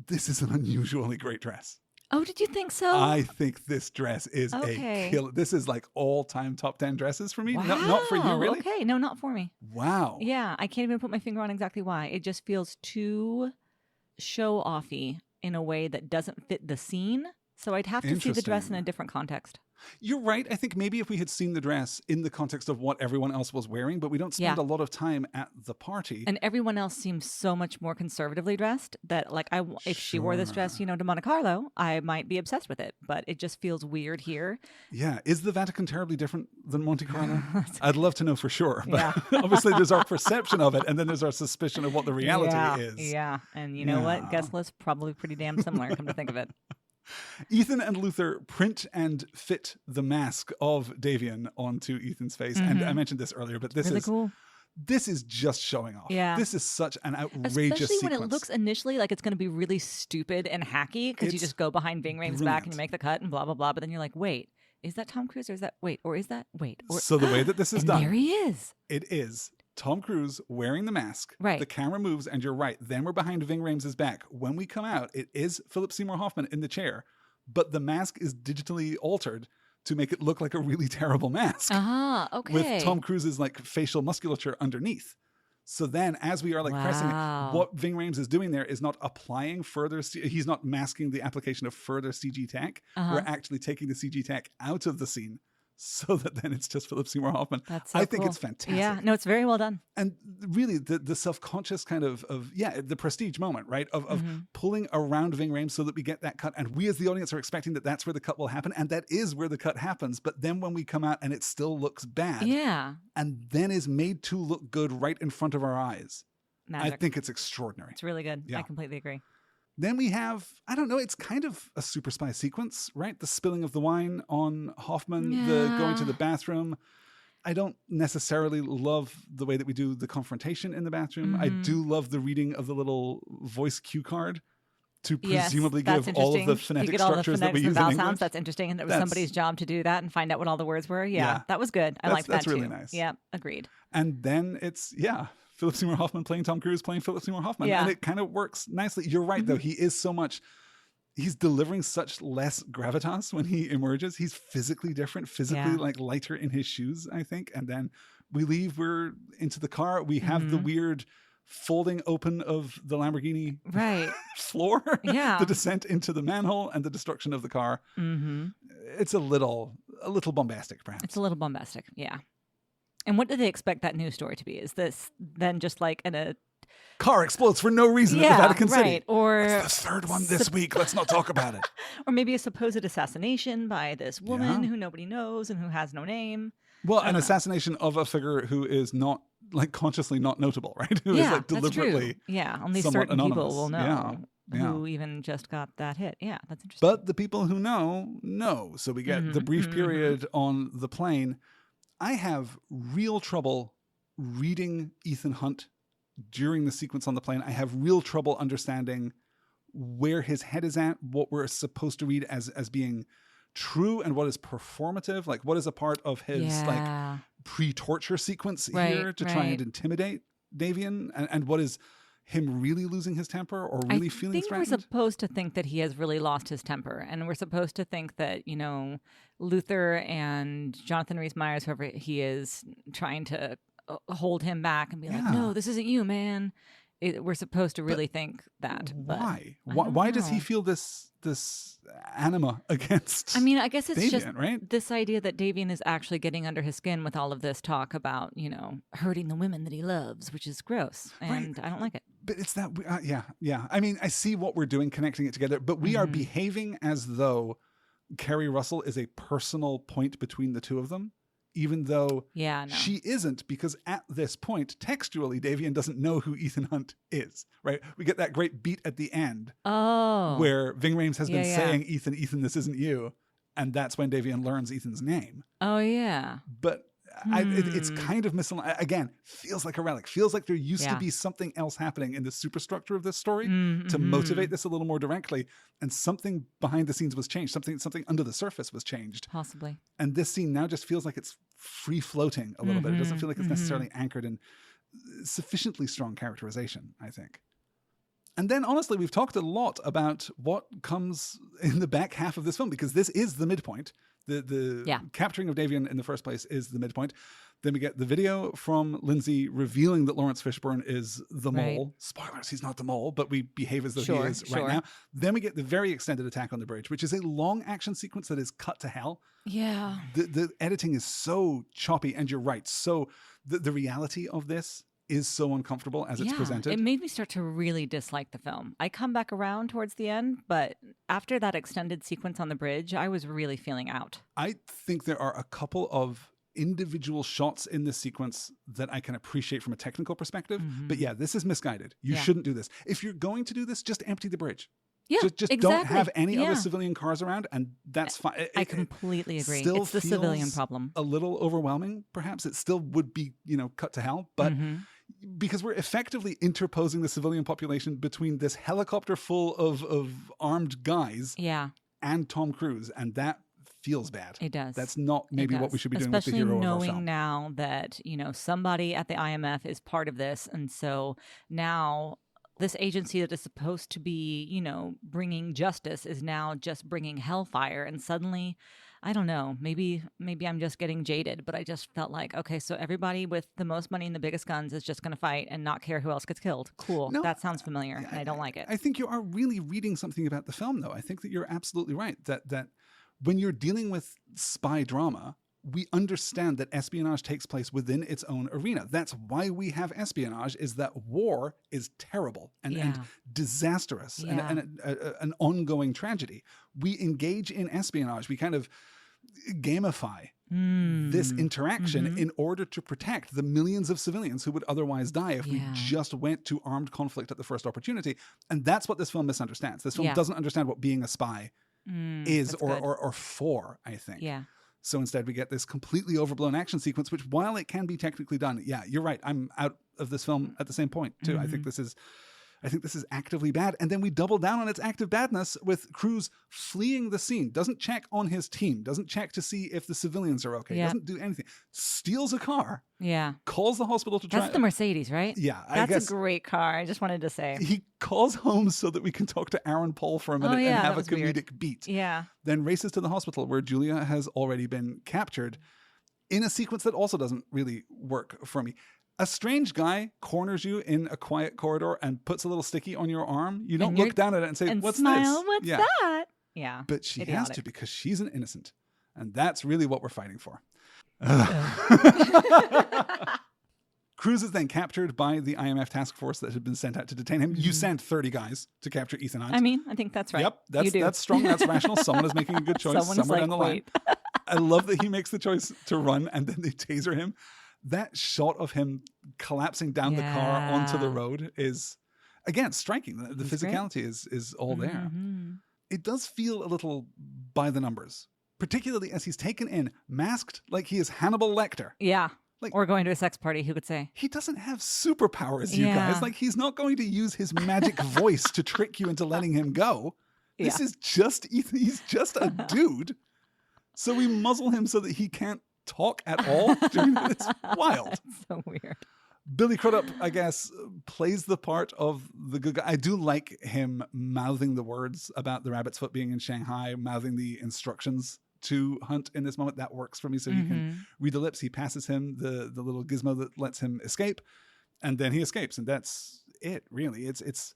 This is an unusually great dress. Oh, did you think so? I think this dress is a killer. This is like all-time top 10 dresses for me. Wow. Not for you, really? Okay, no, not for me. Wow. Yeah, I can't even put my finger on exactly why. It just feels too show-offy in a way that doesn't fit the scene. So I'd have to see the dress in a different context. You're right. I think maybe if we had seen the dress in the context of what everyone else was wearing, but we don't spend a lot of time at the party. And everyone else seems so much more conservatively dressed that, like, if she wore this dress, to Monte Carlo, I might be obsessed with it. But it just feels weird here. Yeah. Is the Vatican terribly different than Monte Carlo? I'd love to know for sure. But obviously there's our perception of it, and then there's our suspicion of what the reality is. Yeah. And you know what? Guest list probably pretty damn similar, come to think of it. Ethan and Luther print and fit the mask of Davian onto Ethan's face. And I mentioned this earlier, but this is cool. This is just showing off. Yeah. This is such an outrageous Especially sequence. when it looks initially like it's going to be really stupid and hacky because you just go behind Ving Rhames' back and you make the cut and blah, blah, blah. But then you're like, wait, is that Tom Cruise or is that, So the way that this is done. There he is. It is Tom Cruise wearing the mask. Right. The camera moves and you're right. Then we're behind Ving Rhames' back. When we come out, it is Philip Seymour Hoffman in the chair, but the mask is digitally altered to make it look like a really terrible mask. Okay. With Tom Cruise's like facial musculature underneath. So then as we are like pressing it, what Ving Rhames is doing there is not applying further, he's not masking the application of further CG tech. We're actually taking the CG tech out of the scene so that then it's just Philip Seymour Hoffman. That's so I think cool. it's fantastic. Yeah, no, it's very well done. And really the self-conscious kind of the prestige moment, right? Of pulling around Ving Rhames so that we get that cut. And we as the audience are expecting that that's where the cut will happen. And that is where the cut happens. But then when we come out and it still looks bad. Yeah. And then is made to look good right in front of our eyes. Magic. I think it's extraordinary. It's really good. Yeah. I completely agree. Then we have, I don't know, it's kind of a super spy sequence, right? The spilling of the wine on Hoffman, the going to the bathroom. I don't necessarily love the way that we do the confrontation in the bathroom. I do love the reading of the little voice cue card to presumably give all of the phonetic structures that we use in English. Sounds. That's interesting. And it was somebody's job to do that and find out what all the words were. Yeah. That was good. I like that too. That's really nice. Yeah, agreed. And then it's, Philip Seymour Hoffman playing Tom Cruise playing Philip Seymour Hoffman. And it kind of works nicely. You're right, though. He is so much, he's delivering such less gravitas when he emerges. He's physically different, physically like lighter in his shoes, I think. And then we leave, we're into the car. We have the weird folding open of the Lamborghini floor. Yeah. The descent into the manhole and the destruction of the car. It's a little bombastic, perhaps. It's a little bombastic, yeah. And what do they expect that news story to be? Is this then just like a car explodes for no reason in the Vatican City? Or it's the third one this week. Let's not talk about it. Or maybe a supposed assassination by this woman who nobody knows and who has no name. Well, an assassination of a figure who is not like consciously not notable, right? Who is like deliberately that's true. Yeah, only somewhat certain anonymous. people will know Yeah. who even just got that hit. Yeah, that's interesting. But the people who know. So we get the brief period on the plane. I have real trouble reading Ethan Hunt during the sequence on the plane. I have real trouble understanding where his head is at, what we're supposed to read as being true and what is performative, like what is a part of his like pre-torture sequence here to try and intimidate Davian, and what is him really losing his temper or really feeling threatened. I think we're supposed to think that he has really lost his temper, and we're supposed to think that, you know, Luther and Jonathan Rhys-Meyers, whoever he is, trying to hold him back and be like, no, this isn't you, man. We're supposed to really think that. Why? Why does he feel this anima against? I mean, I guess it's Davian, just right? This idea that Davian is actually getting under his skin with all of this talk about, you know, hurting the women that he loves, which is gross, and I don't like it. But it's that, yeah. I mean, I see what we're doing, connecting it together, but we are behaving as though Kerry Russell is a personal point between the two of them. Even though she isn't, because at this point, textually, Davian doesn't know who Ethan Hunt is, right? We get that great beat at the end where Ving Rhames has been saying, Ethan, this isn't you. And that's when Davian learns Ethan's name. Oh, yeah. But it's kind of misaligned. Again, feels like a relic. Feels like there used to be something else happening in the superstructure of this story to motivate this a little more directly. And something behind the scenes was changed. Something under the surface was changed. Possibly. And this scene now just feels like it's free floating a little bit. It doesn't feel like it's necessarily anchored in sufficiently strong characterization, I think. And then, honestly, we've talked a lot about what comes in the back half of this film, because this is the midpoint. The capturing of Davian in the first place is the midpoint. Then we get the video from Lindsay revealing that Lawrence Fishburne is the mole. Spoilers, he's not the mole, but we behave as though he is right now. Then we get the very extended attack on the bridge, which is a long action sequence that is cut to hell. Yeah. The editing is so choppy, and you're right. So the reality of this is so uncomfortable as it's presented. It made me start to really dislike the film. I come back around towards the end, but after that extended sequence on the bridge, I was really feeling out. I think there are a couple of individual shots in this sequence that I can appreciate from a technical perspective. But this is misguided. You shouldn't do this. If you're going to do this, just empty the bridge. Yeah, just don't have any other civilian cars around, and that's fine. I completely agree. Still it's the civilian problem. A little overwhelming, perhaps. It still would be, cut to hell, but because we're effectively interposing the civilian population between this helicopter full of armed guys and Tom Cruise, and that feels bad. It does. That's not maybe what we should be doing with the hero of our film. Especially knowing now that, somebody at the IMF is part of this, and so now this agency that is supposed to be, bringing justice is now just bringing hellfire. And suddenly, I don't know, maybe I'm just getting jaded, but I just felt like, okay, so everybody with the most money and the biggest guns is just going to fight and not care who else gets killed. Cool. No, that sounds familiar, and I don't like it. I think you are really reading something about the film, though. I think that you're absolutely right, that when you're dealing with spy drama, we understand that espionage takes place within its own arena. That's why we have espionage, is that war is terrible and disastrous and an ongoing tragedy. We engage in espionage. We kind of gamify this interaction in order to protect the millions of civilians who would otherwise die if we just went to armed conflict at the first opportunity. And that's what this film misunderstands. This film doesn't understand what being a spy is or for, I think. Yeah. So instead, we get this completely overblown action sequence, which, while it can be technically done, you're right. I'm out of this film at the same point too. I think this is actively bad, and then we double down on its active badness with Cruise fleeing the scene. Doesn't check on his team. Doesn't check to see if the civilians are okay. Doesn't do anything. Steals a car. Yeah. Calls the hospital to try. That's the Mercedes, right? Yeah. That's a great car. I just wanted to say. He calls home so that we can talk to Aaron Paul for a minute and have a comedic beat. Yeah. Then races to the hospital where Julia has already been captured in a sequence that also doesn't really work for me. A strange guy corners you in a quiet corridor and puts a little sticky on your arm. You don't look down at it and say, "What's smile, this?" What's that? Yeah. But she has to, because she's an innocent. And that's really what we're fighting for. Cruise is then captured by the IMF task force that had been sent out to detain him. You sent 30 guys to capture Ethan Hunt. I mean, I think that's right. Yep, that's strong. That's rational. Someone is making a good choice somewhere down the line. I love that he makes the choice to run and then they taser him. That shot of him collapsing down the car onto the road is, again, striking. The physicality is all there. It does feel a little by the numbers, particularly as he's taken in, masked like he is Hannibal Lecter. Yeah. Like, or going to a sex party, who could say? He doesn't have superpowers, you guys. Like, he's not going to use his magic voice to trick you into letting him go. This is just Ethan. He's just a dude. So we muzzle him so that he can't talk at all. It's wild. That's so weird. Billy Crudup, I guess, plays the part of the good guy. I do like him mouthing the words about the rabbit's foot being in Shanghai, mouthing the instructions to Hunt in this moment. That works for me. So he can read the lips. He passes him the little gizmo that lets him escape, and then he escapes. And that's it, really. It's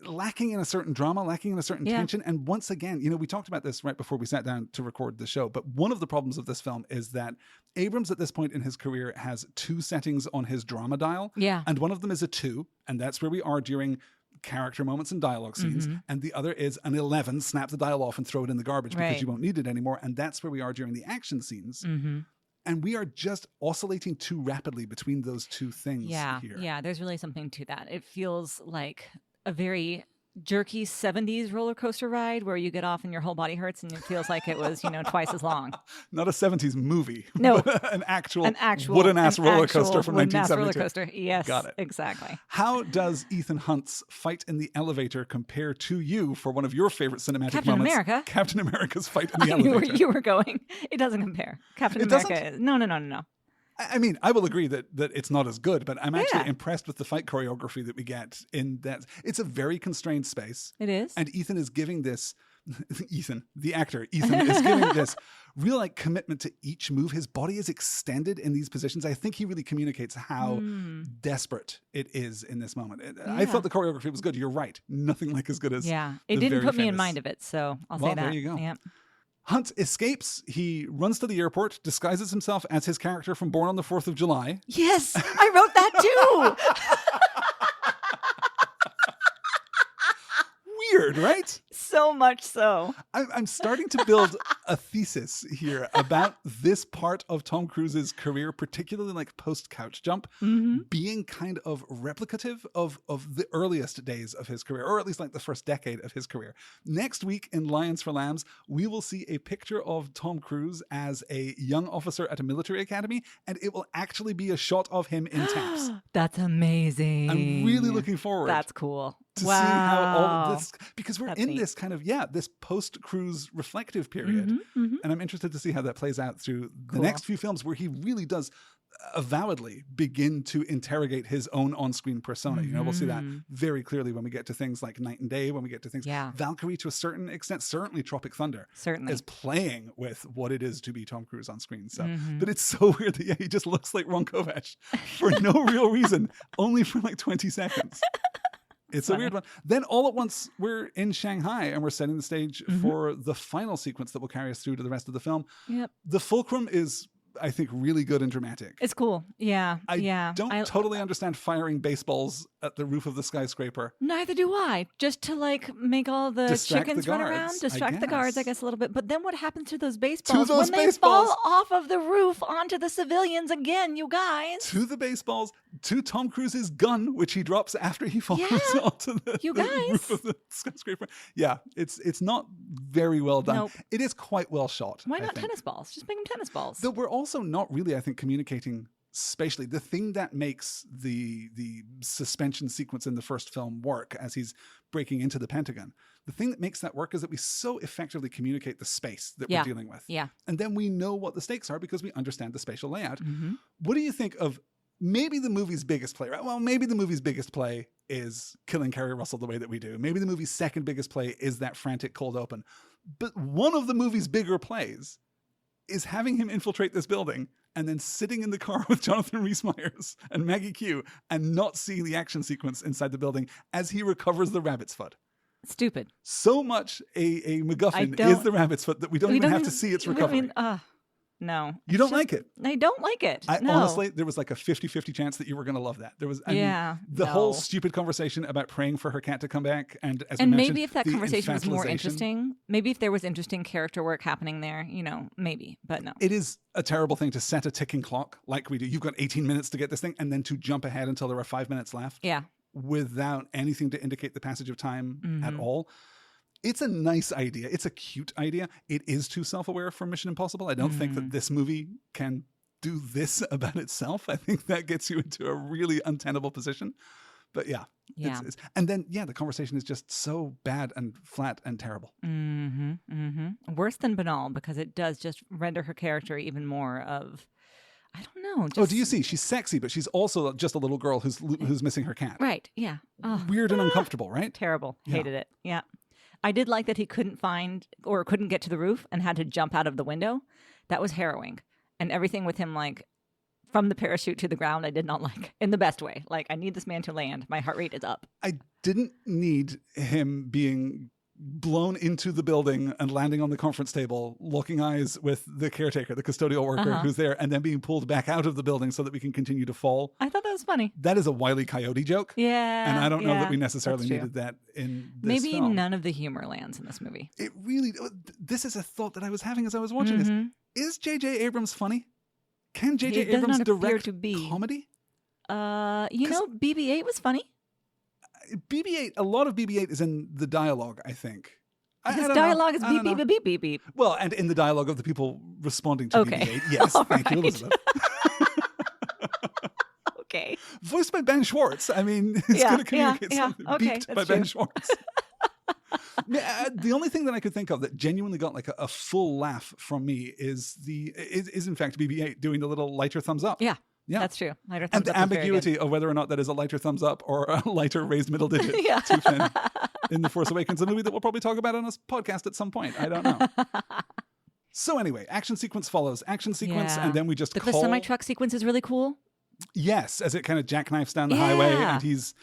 lacking in a certain drama, lacking in a certain tension. And once again, we talked about this right before we sat down to record the show, but one of the problems of this film is that Abrams at this point in his career has 2 settings on his drama dial. Yeah. And one of them is a 2, and that's where we are during character moments and dialogue scenes. And the other is an 11, snap the dial off and throw it in the garbage because you won't need it anymore. And that's where we are during the action scenes. And we are just oscillating too rapidly between those 2 things here. Yeah, there's really something to that. It feels like a very jerky 70s roller coaster ride where you get off and your whole body hurts and it feels like it was, twice as long. Not a 70s movie. No. But an actual wooden-ass roller coaster from 1972. Roller coaster. Yes, got it. Exactly. How does Ethan Hunt's fight in the elevator compare to you for one of your favorite cinematic Captain moments? America. Captain America's fight in the I knew elevator. where you were going. It doesn't compare. Captain America is... No. I mean, I will agree that it's not as good, but I'm actually impressed with the fight choreography that we get in that. It's a very constrained space. It is. And Ethan is giving this, the actor, Ethan is giving this real commitment to each move. His body is extended in these positions. I think he really communicates how desperate it is in this moment. I thought the choreography was good. You're right. Nothing like as good as it didn't put me in mind of it, so I'll say that. There you go. Yep. Hunt escapes. He runs to the airport, disguises himself as his character from Bourne on the 4th of July. Yes, I wrote that too. Weird, right? So much so. I'm starting to build a thesis here about this part of Tom Cruise's career, particularly like post-Couch Jump, being kind of replicative of the earliest days of his career, or at least like the first decade of his career. Next week in Lions for Lambs, we will see a picture of Tom Cruise as a young officer at a military academy, and it will actually be a shot of him in taps. That's amazing. I'm really looking forward. That's cool. To see how all of this, because we're in this kind of, this post-Cruise reflective period. And I'm interested to see how that plays out through the next few films where he really does avowedly begin to interrogate his own on-screen persona. We'll see that very clearly when we get to things like Night and Day, when we get to things, Valkyrie to a certain extent, certainly Tropic Thunder is playing with what it is to be Tom Cruise on screen. So, but it's so weird that he just looks like Ron Kovac for no real reason, only for like 20 seconds. It's a weird one. Then all at once, we're in Shanghai and we're setting the stage for the final sequence that will carry us through to the rest of the film. Yep. The fulcrum is, I think, really good and dramatic. It's cool. Yeah. I don't totally understand firing baseballs at the roof of the skyscraper. Neither do I. Just to make all the chickens run around, distract the guards, I guess, a little bit. But then what happens to those baseballs they fall off of the roof onto the civilians again, you guys? To the baseballs, to Tom Cruise's gun, which he drops after he falls onto the roof of the skyscraper. Yeah, it's not very well done. Nope. It is quite well shot. Why not tennis balls? Just make them tennis balls. Though we're also not really, I think, communicating spatially. The thing that makes the suspension sequence in the first film work as he's breaking into the Pentagon, the thing that makes that work is that we so effectively communicate the space that we're dealing with. Yeah. And then we know what the stakes are because we understand the spatial layout. What do you think of maybe the movie's biggest play, right? Well, maybe the movie's biggest play is killing Kerry Russell the way that we do. Maybe the movie's second biggest play is that frantic cold open. But one of the movie's bigger plays is having him infiltrate this building and then sitting in the car with Jonathan Rhys-Meyers and Maggie Q and not seeing the action sequence inside the building as he recovers the rabbit's foot. Stupid. So much a MacGuffin is the rabbit's foot that we don't even have to see its recovery. No. You don't like it? I don't like it. No. Honestly, there was like a 50-50 chance that you were going to love that. There was, the whole stupid conversation about praying for her cat to come back. And as we mentioned, maybe if that conversation was more interesting, maybe if there was interesting character work happening there, maybe, but no. It is a terrible thing to set a ticking clock like we do. You've got 18 minutes to get this thing and then to jump ahead until there are 5 minutes left. Yeah. Without anything to indicate the passage of time at all. It's a nice idea. It's a cute idea. It is too self-aware for Mission Impossible. I don't think that this movie can do this about itself. I think that gets you into a really untenable position. But yeah. And then, the conversation is just so bad and flat and terrible. Worse than banal, because it does just render her character even more of, I don't know. Do you see? She's sexy, but she's also just a little girl who's missing her cat. Right, yeah. Oh. Weird and uncomfortable, right? Terrible. Hated it, yeah. I did like that he couldn't get to the roof and had to jump out of the window. That was harrowing. And everything with him, like, from the parachute to the ground, I did not like, in the best way. Like, I need this man to land. My heart rate is up. I didn't need him being blown into the building and landing on the conference table, locking eyes with the caretaker, the custodial worker who's there, and then being pulled back out of the building so that we can continue to fall. I thought that was funny. That is a Wile E. Coyote joke. Yeah. And I don't know that we necessarily needed that in this Maybe film. none of the humor lands in this movie. It really, this is a thought that I was having as I was watching this. Is JJ Abrams funny? Can JJ Abrams direct comedy? BB-8 was funny. BB-8, a lot of BB-8 is in the dialogue, I think. His dialogue is beep, beep, beep, beep, beep, beep. Well, and in the dialogue of the people responding to BB-8. Yes, thank you, Elizabeth. Okay. Voiced by Ben Schwartz. I mean, it's going to communicate something. Beeped by Ben Schwartz. The only thing that I could think of that genuinely got like a full laugh from me is in fact BB-8 doing the little lighter thumbs up. Yeah. That's true. Lighter thumbs and the up ambiguity of whether or not that is a lighter thumbs up or a lighter raised middle digit to Finn in The Force Awakens, a movie that we'll probably talk about on this podcast at some point. I don't know. So anyway, action sequence follows. And then we just the semi-truck sequence is really cool. Yes, as it kind of jackknifes down the highway and he's...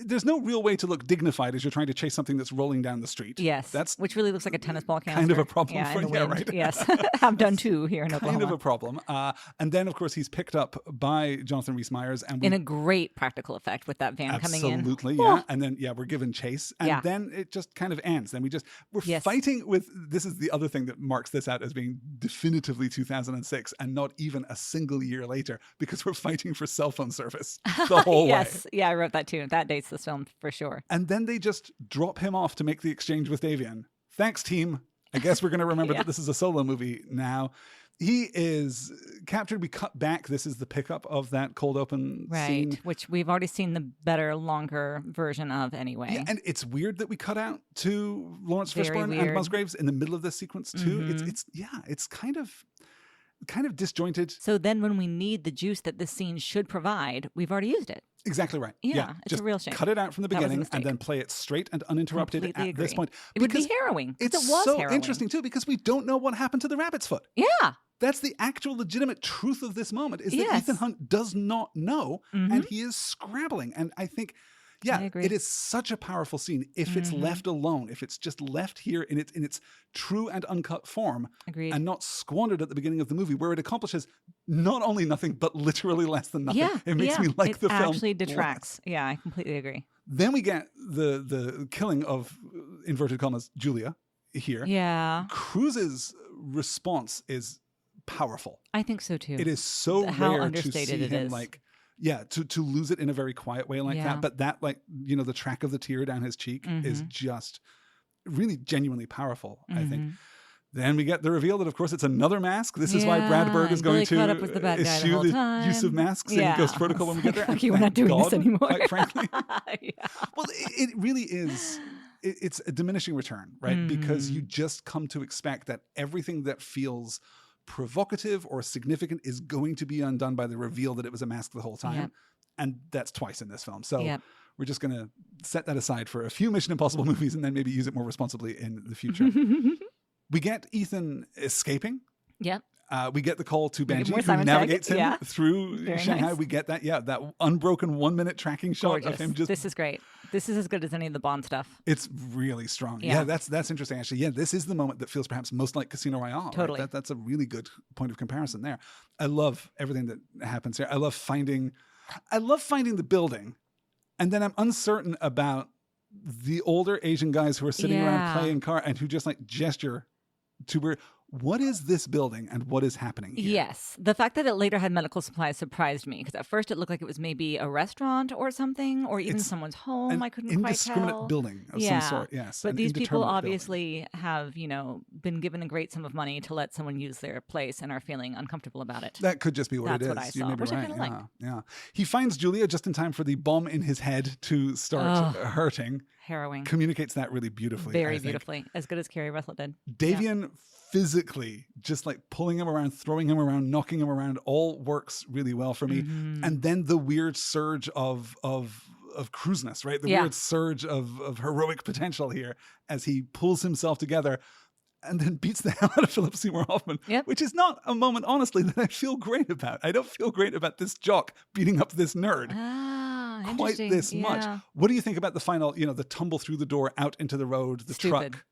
There's no real way to look dignified as you're trying to chase something that's rolling down the street. Yes, which really looks like a tennis ball canister. Kind of a problem for right? Yes, I've done two here in Oklahoma. Kind of a problem. And then, of course, he's picked up by Jonathan Rhys-Meyers. In a great practical effect with that van coming in. Absolutely, yeah. And then, we're given chase. And then it just kind of ends. Then we're fighting with, this is the other thing that marks this out as being definitively 2006 and not even a single year later, because we're fighting for cell phone service the whole way. Yes, I wrote that too. That dates this film for sure. And then they just drop him off to make the exchange with Davian. Thanks, team. I guess we're going to remember that this is a solo movie now. He is captured. We cut back. This is the pickup of that cold open scene. Which we've already seen the better, longer version of anyway. Yeah, and it's weird that we cut out to Lawrence Fishburne and Musgraves in the middle of this sequence too. It's kind of disjointed. So then when we need the juice that this scene should provide, we've already used it. Exactly right. Yeah, it's just a real shame. Cut it out from the beginning and then play it straight and uninterrupted Completely at this point. It would be harrowing. It was so harrowing. Interesting too, because we don't know what happened to the rabbit's foot. Yeah. That's the actual legitimate truth of this moment, is that Ethan Hunt does not know and he is scrabbling. And I think, it is such a powerful scene if it's left alone, if it's just left here in its true and uncut form. Agreed. And not squandered at the beginning of the movie, where it accomplishes not only nothing, but literally less than nothing. Yeah, it makes me like the film. It actually detracts. Yeah, I completely agree. Then we get the killing of, inverted commas, Julia here. Yeah. Cruise's response is powerful. I think so too. It is so How rare understated to see it him is. like, to lose it in a very quiet way like that. But that, like, the track of the tear down his cheek is just really genuinely powerful, I think. Then we get the reveal that, of course, it's another mask. This is why Brad Bird is going to eschew the use of masks in Ghost Protocol when we get there. And we're not doing this anymore. Quite frankly. Well, it really is. It's a diminishing return, right? Because you just come to expect that everything that feels provocative or significant is going to be undone by the reveal that it was a mask the whole time. And that's twice in this film. So we're just going to set that aside for a few Mission Impossible movies and then maybe use it more responsibly in the future. We get Ethan escaping. Yep. We get the call to get Benji, more who Simon navigates Pegg. him Yeah. through Very Shanghai. nice. We get that, that unbroken 1 minute tracking shot Gorgeous. of him just. This is great. This is as good as any of the Bond stuff. It's really strong. Yeah. That's interesting, actually. Yeah, this is the moment that feels perhaps most like Casino Royale. right? Totally. That's a really good point of comparison there. I love everything that happens here. I love finding the building, and then I'm uncertain about the older Asian guys who are sitting around playing card and who just like gesture to where, what is this building and what is happening here? Yes. The fact that it later had medical supplies surprised me because at first it looked like it was maybe a restaurant or something, or even someone's home. I couldn't quite tell. Indiscriminate building of some sort, yes. But an these people indeterminate obviously have, been given a great sum of money to let someone use their place and are feeling uncomfortable about it. That could just be what That's it is. what I You saw, may be which I right. kinda liked. Yeah. He finds Julia just in time for the bomb in his head to start hurting. Harrowing. Communicates that really beautifully. I Very think. beautifully. As good as Carrie Russell did. Davian physically just like pulling him around, throwing him around, knocking him around, all works really well for me. Mm-hmm. And then the weird surge of cruiseness, right? The weird surge of heroic potential here as he pulls himself together and then beats the hell out of Philip Seymour Hoffman, which is not a moment, honestly, that I feel great about. I don't feel great about this jock beating up this nerd quite this much. What do you think about the final, the tumble through the door out into the road, the truck?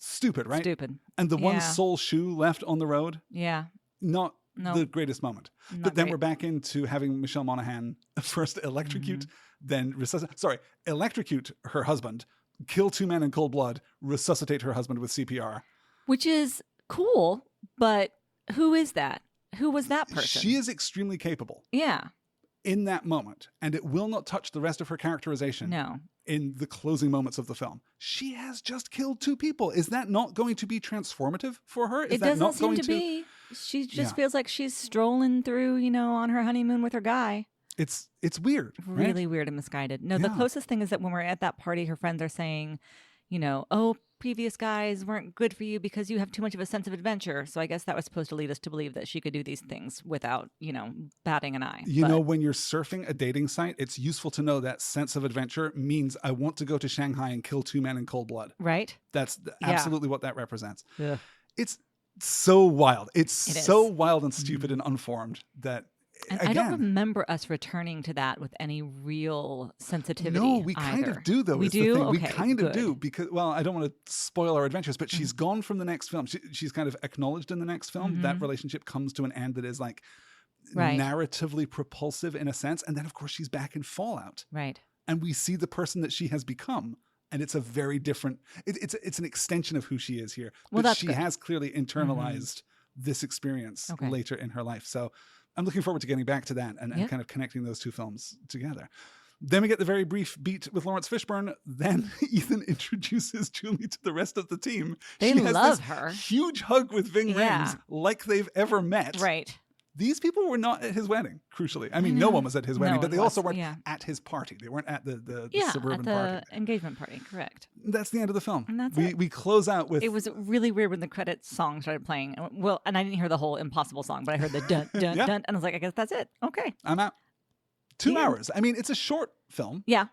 Stupid, right? Stupid. And the one sole shoe left on the road? Yeah. Not the greatest moment. But then we're back into having Michelle Monaghan first electrocute, then electrocute her husband, kill 2 men in cold blood, resuscitate her husband with CPR. Which is cool, but who is that? Who was that person? She is extremely capable. Yeah. In that moment, and it will not touch the rest of her characterization. No. In the closing moments of the film, she has just killed 2 people. Is that not going to be transformative for her? It doesn't seem to be. She just feels like she's strolling through, on her honeymoon with her guy. It's weird, right? Really weird and misguided. No, the closest thing is that when we're at that party, her friends are saying, oh, previous guys weren't good for you because you have too much of a sense of adventure. So I guess that was supposed to lead us to believe that she could do these things without, batting an eye. When you're surfing a dating site, it's useful to know that sense of adventure means I want to go to Shanghai and kill 2 men in cold blood. Right. That's absolutely what that represents. Yeah. It's so wild. It's so wild and stupid and unformed that. And again, I don't remember us returning to that with any real sensitivity. No, we kind of do, though. We do? Okay, we kind of good. do because, I don't want to spoil our adventures, but she's gone from the next film. She's kind of acknowledged in the next film. That relationship comes to an end that is like narratively propulsive in a sense. And then, of course, she's back in Fallout. Right. And we see the person that she has become. And it's a very different, it's an extension of who she is here. But she has clearly internalized this experience later in her life. So I'm looking forward to getting back to that and kind of connecting those 2 films together. Then we get the very brief beat with Lawrence Fishburne. Then Ethan introduces Julie to the rest of the team. They love her. Huge hug with Ving Rhames like they've ever met. Right. These people were not at his wedding, crucially. I mean, no one was at his wedding, but they also weren't at his party. They weren't at the suburban party. At the engagement party, correct. That's the end of the film. And that's we close out with... It was really weird when the credits song started playing. Well, and I didn't hear the whole Impossible song, but I heard the dun, dun, dun, and I was like, I guess that's it. Okay. I'm out. 2 hours. I mean, it's a short film. Yeah.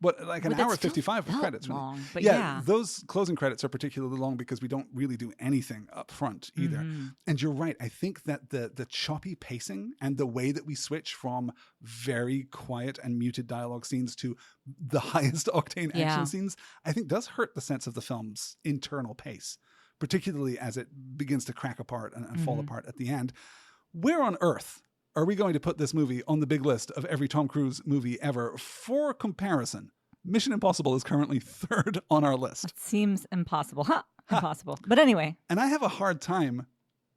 But like an hour 55 with credits. Long, but those closing credits are particularly long because we don't really do anything up front either. And you're right. I think that the choppy pacing and the way that we switch from very quiet and muted dialogue scenes to the highest octane action scenes, I think does hurt the sense of the film's internal pace, particularly as it begins to crack apart and fall apart at the end. Where on earth are we going to put this movie on the big list of every Tom Cruise movie ever? For comparison, Mission Impossible is currently 3rd on our list. It seems impossible. Impossible. But anyway. And I have a hard time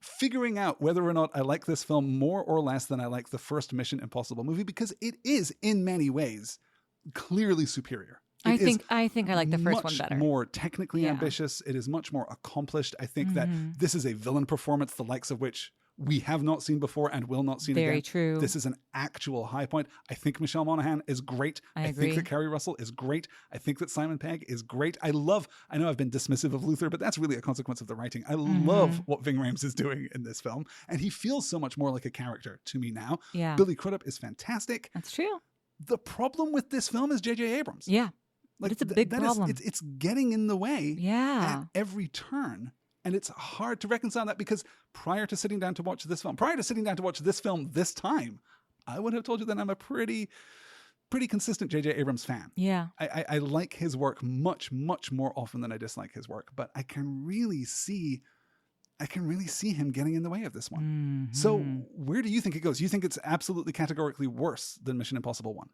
figuring out whether or not I like this film more or less than I like the first Mission Impossible movie, because it is, in many ways, clearly superior. I think I like the first one better. Much more technically ambitious. It is much more accomplished. I think that this is a villain performance, the likes of which we have not seen before and will not see again. Very true. This is an actual high point. I think Michelle Monaghan is great. I agree. Think that Carrie Russell is great. I think that Simon Pegg is great. I know I've been dismissive of Luther, but that's really a consequence of the writing. I love what Ving Rhames is doing in this film, and he feels so much more like a character to me now. Yeah. Billy Crudup is fantastic. That's true. The problem with this film is JJ Abrams. Yeah. Like, it's a big problem. It's getting in the way at every turn. And it's hard to reconcile that because prior to sitting down to watch this film this time, I would have told you that I'm a pretty consistent JJ Abrams fan. Yeah. I like his work much, much more often than I dislike his work, but I can really see him getting in the way of this one. Mm-hmm. So where do you think it goes? You think it's absolutely categorically worse than Mission Impossible 1?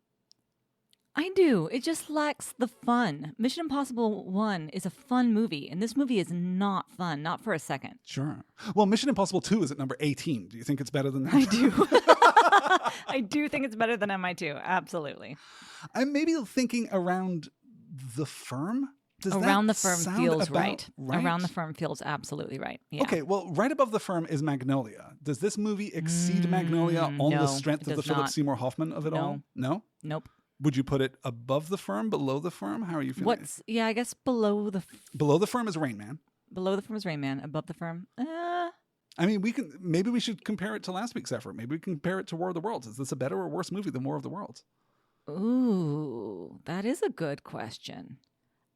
I do. It just lacks the fun. Mission Impossible 1 is a fun movie, and this movie is not fun, not for a second. Sure. Well, Mission Impossible 2 is at number 18. Do you think it's better than that? I do. I do think it's better than MI2. Absolutely. I'm maybe thinking Around the Firm. Around the Firm feels right. Around the Firm feels absolutely right. Yeah. Okay, well, right above the Firm is Magnolia. Does this movie exceed Magnolia on the strength of the Philip Seymour Hoffman of it all? No? Nope. Would you put it above the Firm, below the Firm? How are you feeling? I guess below the... Below the Firm is Rain Man. Below the Firm is Rain Man. Above the Firm... I mean, maybe we should compare it to last week's effort. Maybe we can compare it to War of the Worlds. Is this a better or worse movie than War of the Worlds? Ooh, that is a good question.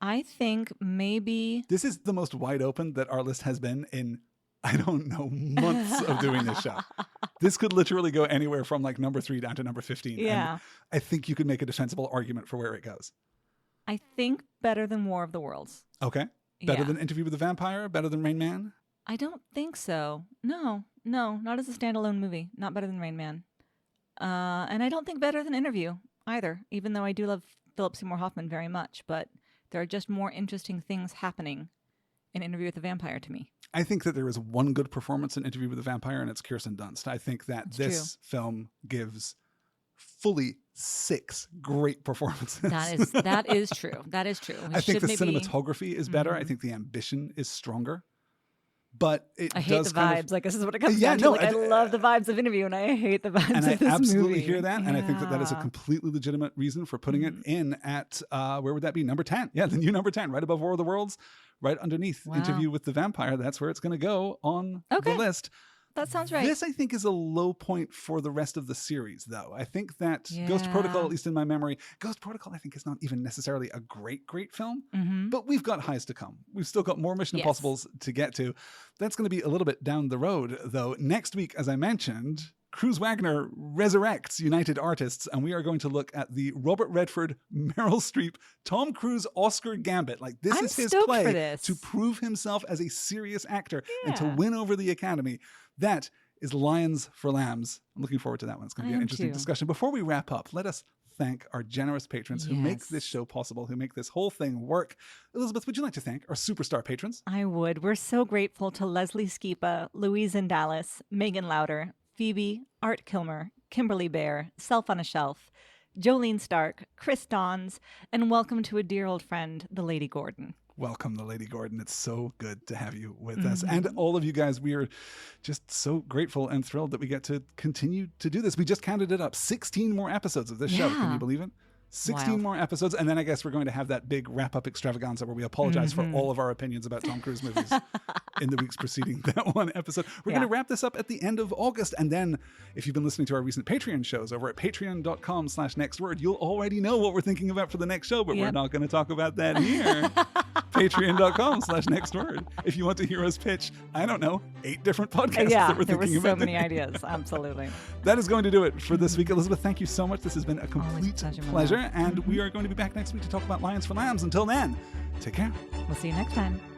I think maybe... This is the most wide open that our list has been in, I don't know, months of doing this show. This could literally go anywhere from like number 3 down to number 15. Yeah. And I think you could make a defensible argument for where it goes. I think better than War of the Worlds. Okay. Better than Interview with the Vampire? Better than Rain Man? I don't think so. No, not as a standalone movie. Not better than Rain Man. And I don't think better than Interview either, even though I do love Philip Seymour Hoffman very much. But there are just more interesting things happening in Interview with the Vampire to me. I think that there is one good performance in Interview with the Vampire, and it's Kirsten Dunst. I think that this film gives fully 6 great performances. That is true. That is true. I think the cinematography is better. I think the ambition is stronger. But I hate the vibes. Like, this is what it comes down to. I love the vibes of Interview, and I hate the vibes of this movie. And I absolutely hear that, and I think that is a completely legitimate reason for putting it in at, where would that be? Number 10. Yeah, the new number 10, right above War of the Worlds, right underneath Interview with the Vampire. That's where it's going to go on the list. That sounds right. This, I think, is a low point for the rest of the series, though. I think that Ghost Protocol, at least in my memory, Ghost Protocol, I think, is not even necessarily a great film, but we've got highs to come. We've still got more Mission Impossibles to get to. That's going to be a little bit down the road, though. Next week, as I mentioned, Cruz Wagner resurrects United Artists, and we are going to look at the Robert Redford, Meryl Streep, Tom Cruise Oscar gambit. Like, this is his play to prove himself as a serious actor and to win over the Academy. That is Lions for Lambs. I'm looking forward to that one. It's going to be an interesting discussion. Before we wrap up, let us thank our generous patrons who make this show possible, who make this whole thing work. Elizabeth, would you like to thank our superstar patrons? I would. We're so grateful to Leslie Skipa, Louise in Dallas, Megan Lauder, Phoebe, Art Kilmer, Kimberly Bear, Self on a Shelf, Jolene Stark, Chris Dons, and welcome to a dear old friend, the Lady Gordon. Welcome, the Lady Gordon. It's so good to have you with us. And all of you guys, we are just so grateful and thrilled that we get to continue to do this. We just counted it up. 16 more episodes of this show. Can you believe it? 16 more episodes. And then I guess we're going to have that big wrap-up extravaganza where we apologize for all of our opinions about Tom Cruise movies in the weeks preceding that one episode. We're going to wrap this up at the end of August. And then if you've been listening to our recent Patreon shows over at patreon.com/nextword, you'll already know what we're thinking about for the next show, but we're not going to talk about that here. Patreon.com/nextword. If you want to hear us pitch, I don't know, 8 different podcasts that we're thinking about. There were so many ideas. Absolutely. That is going to do it for this week. Elizabeth, thank you so much. This has been a complete pleasure. And we are going to be back next week to talk about Lions for Lambs. Until then, take care. We'll see you next time.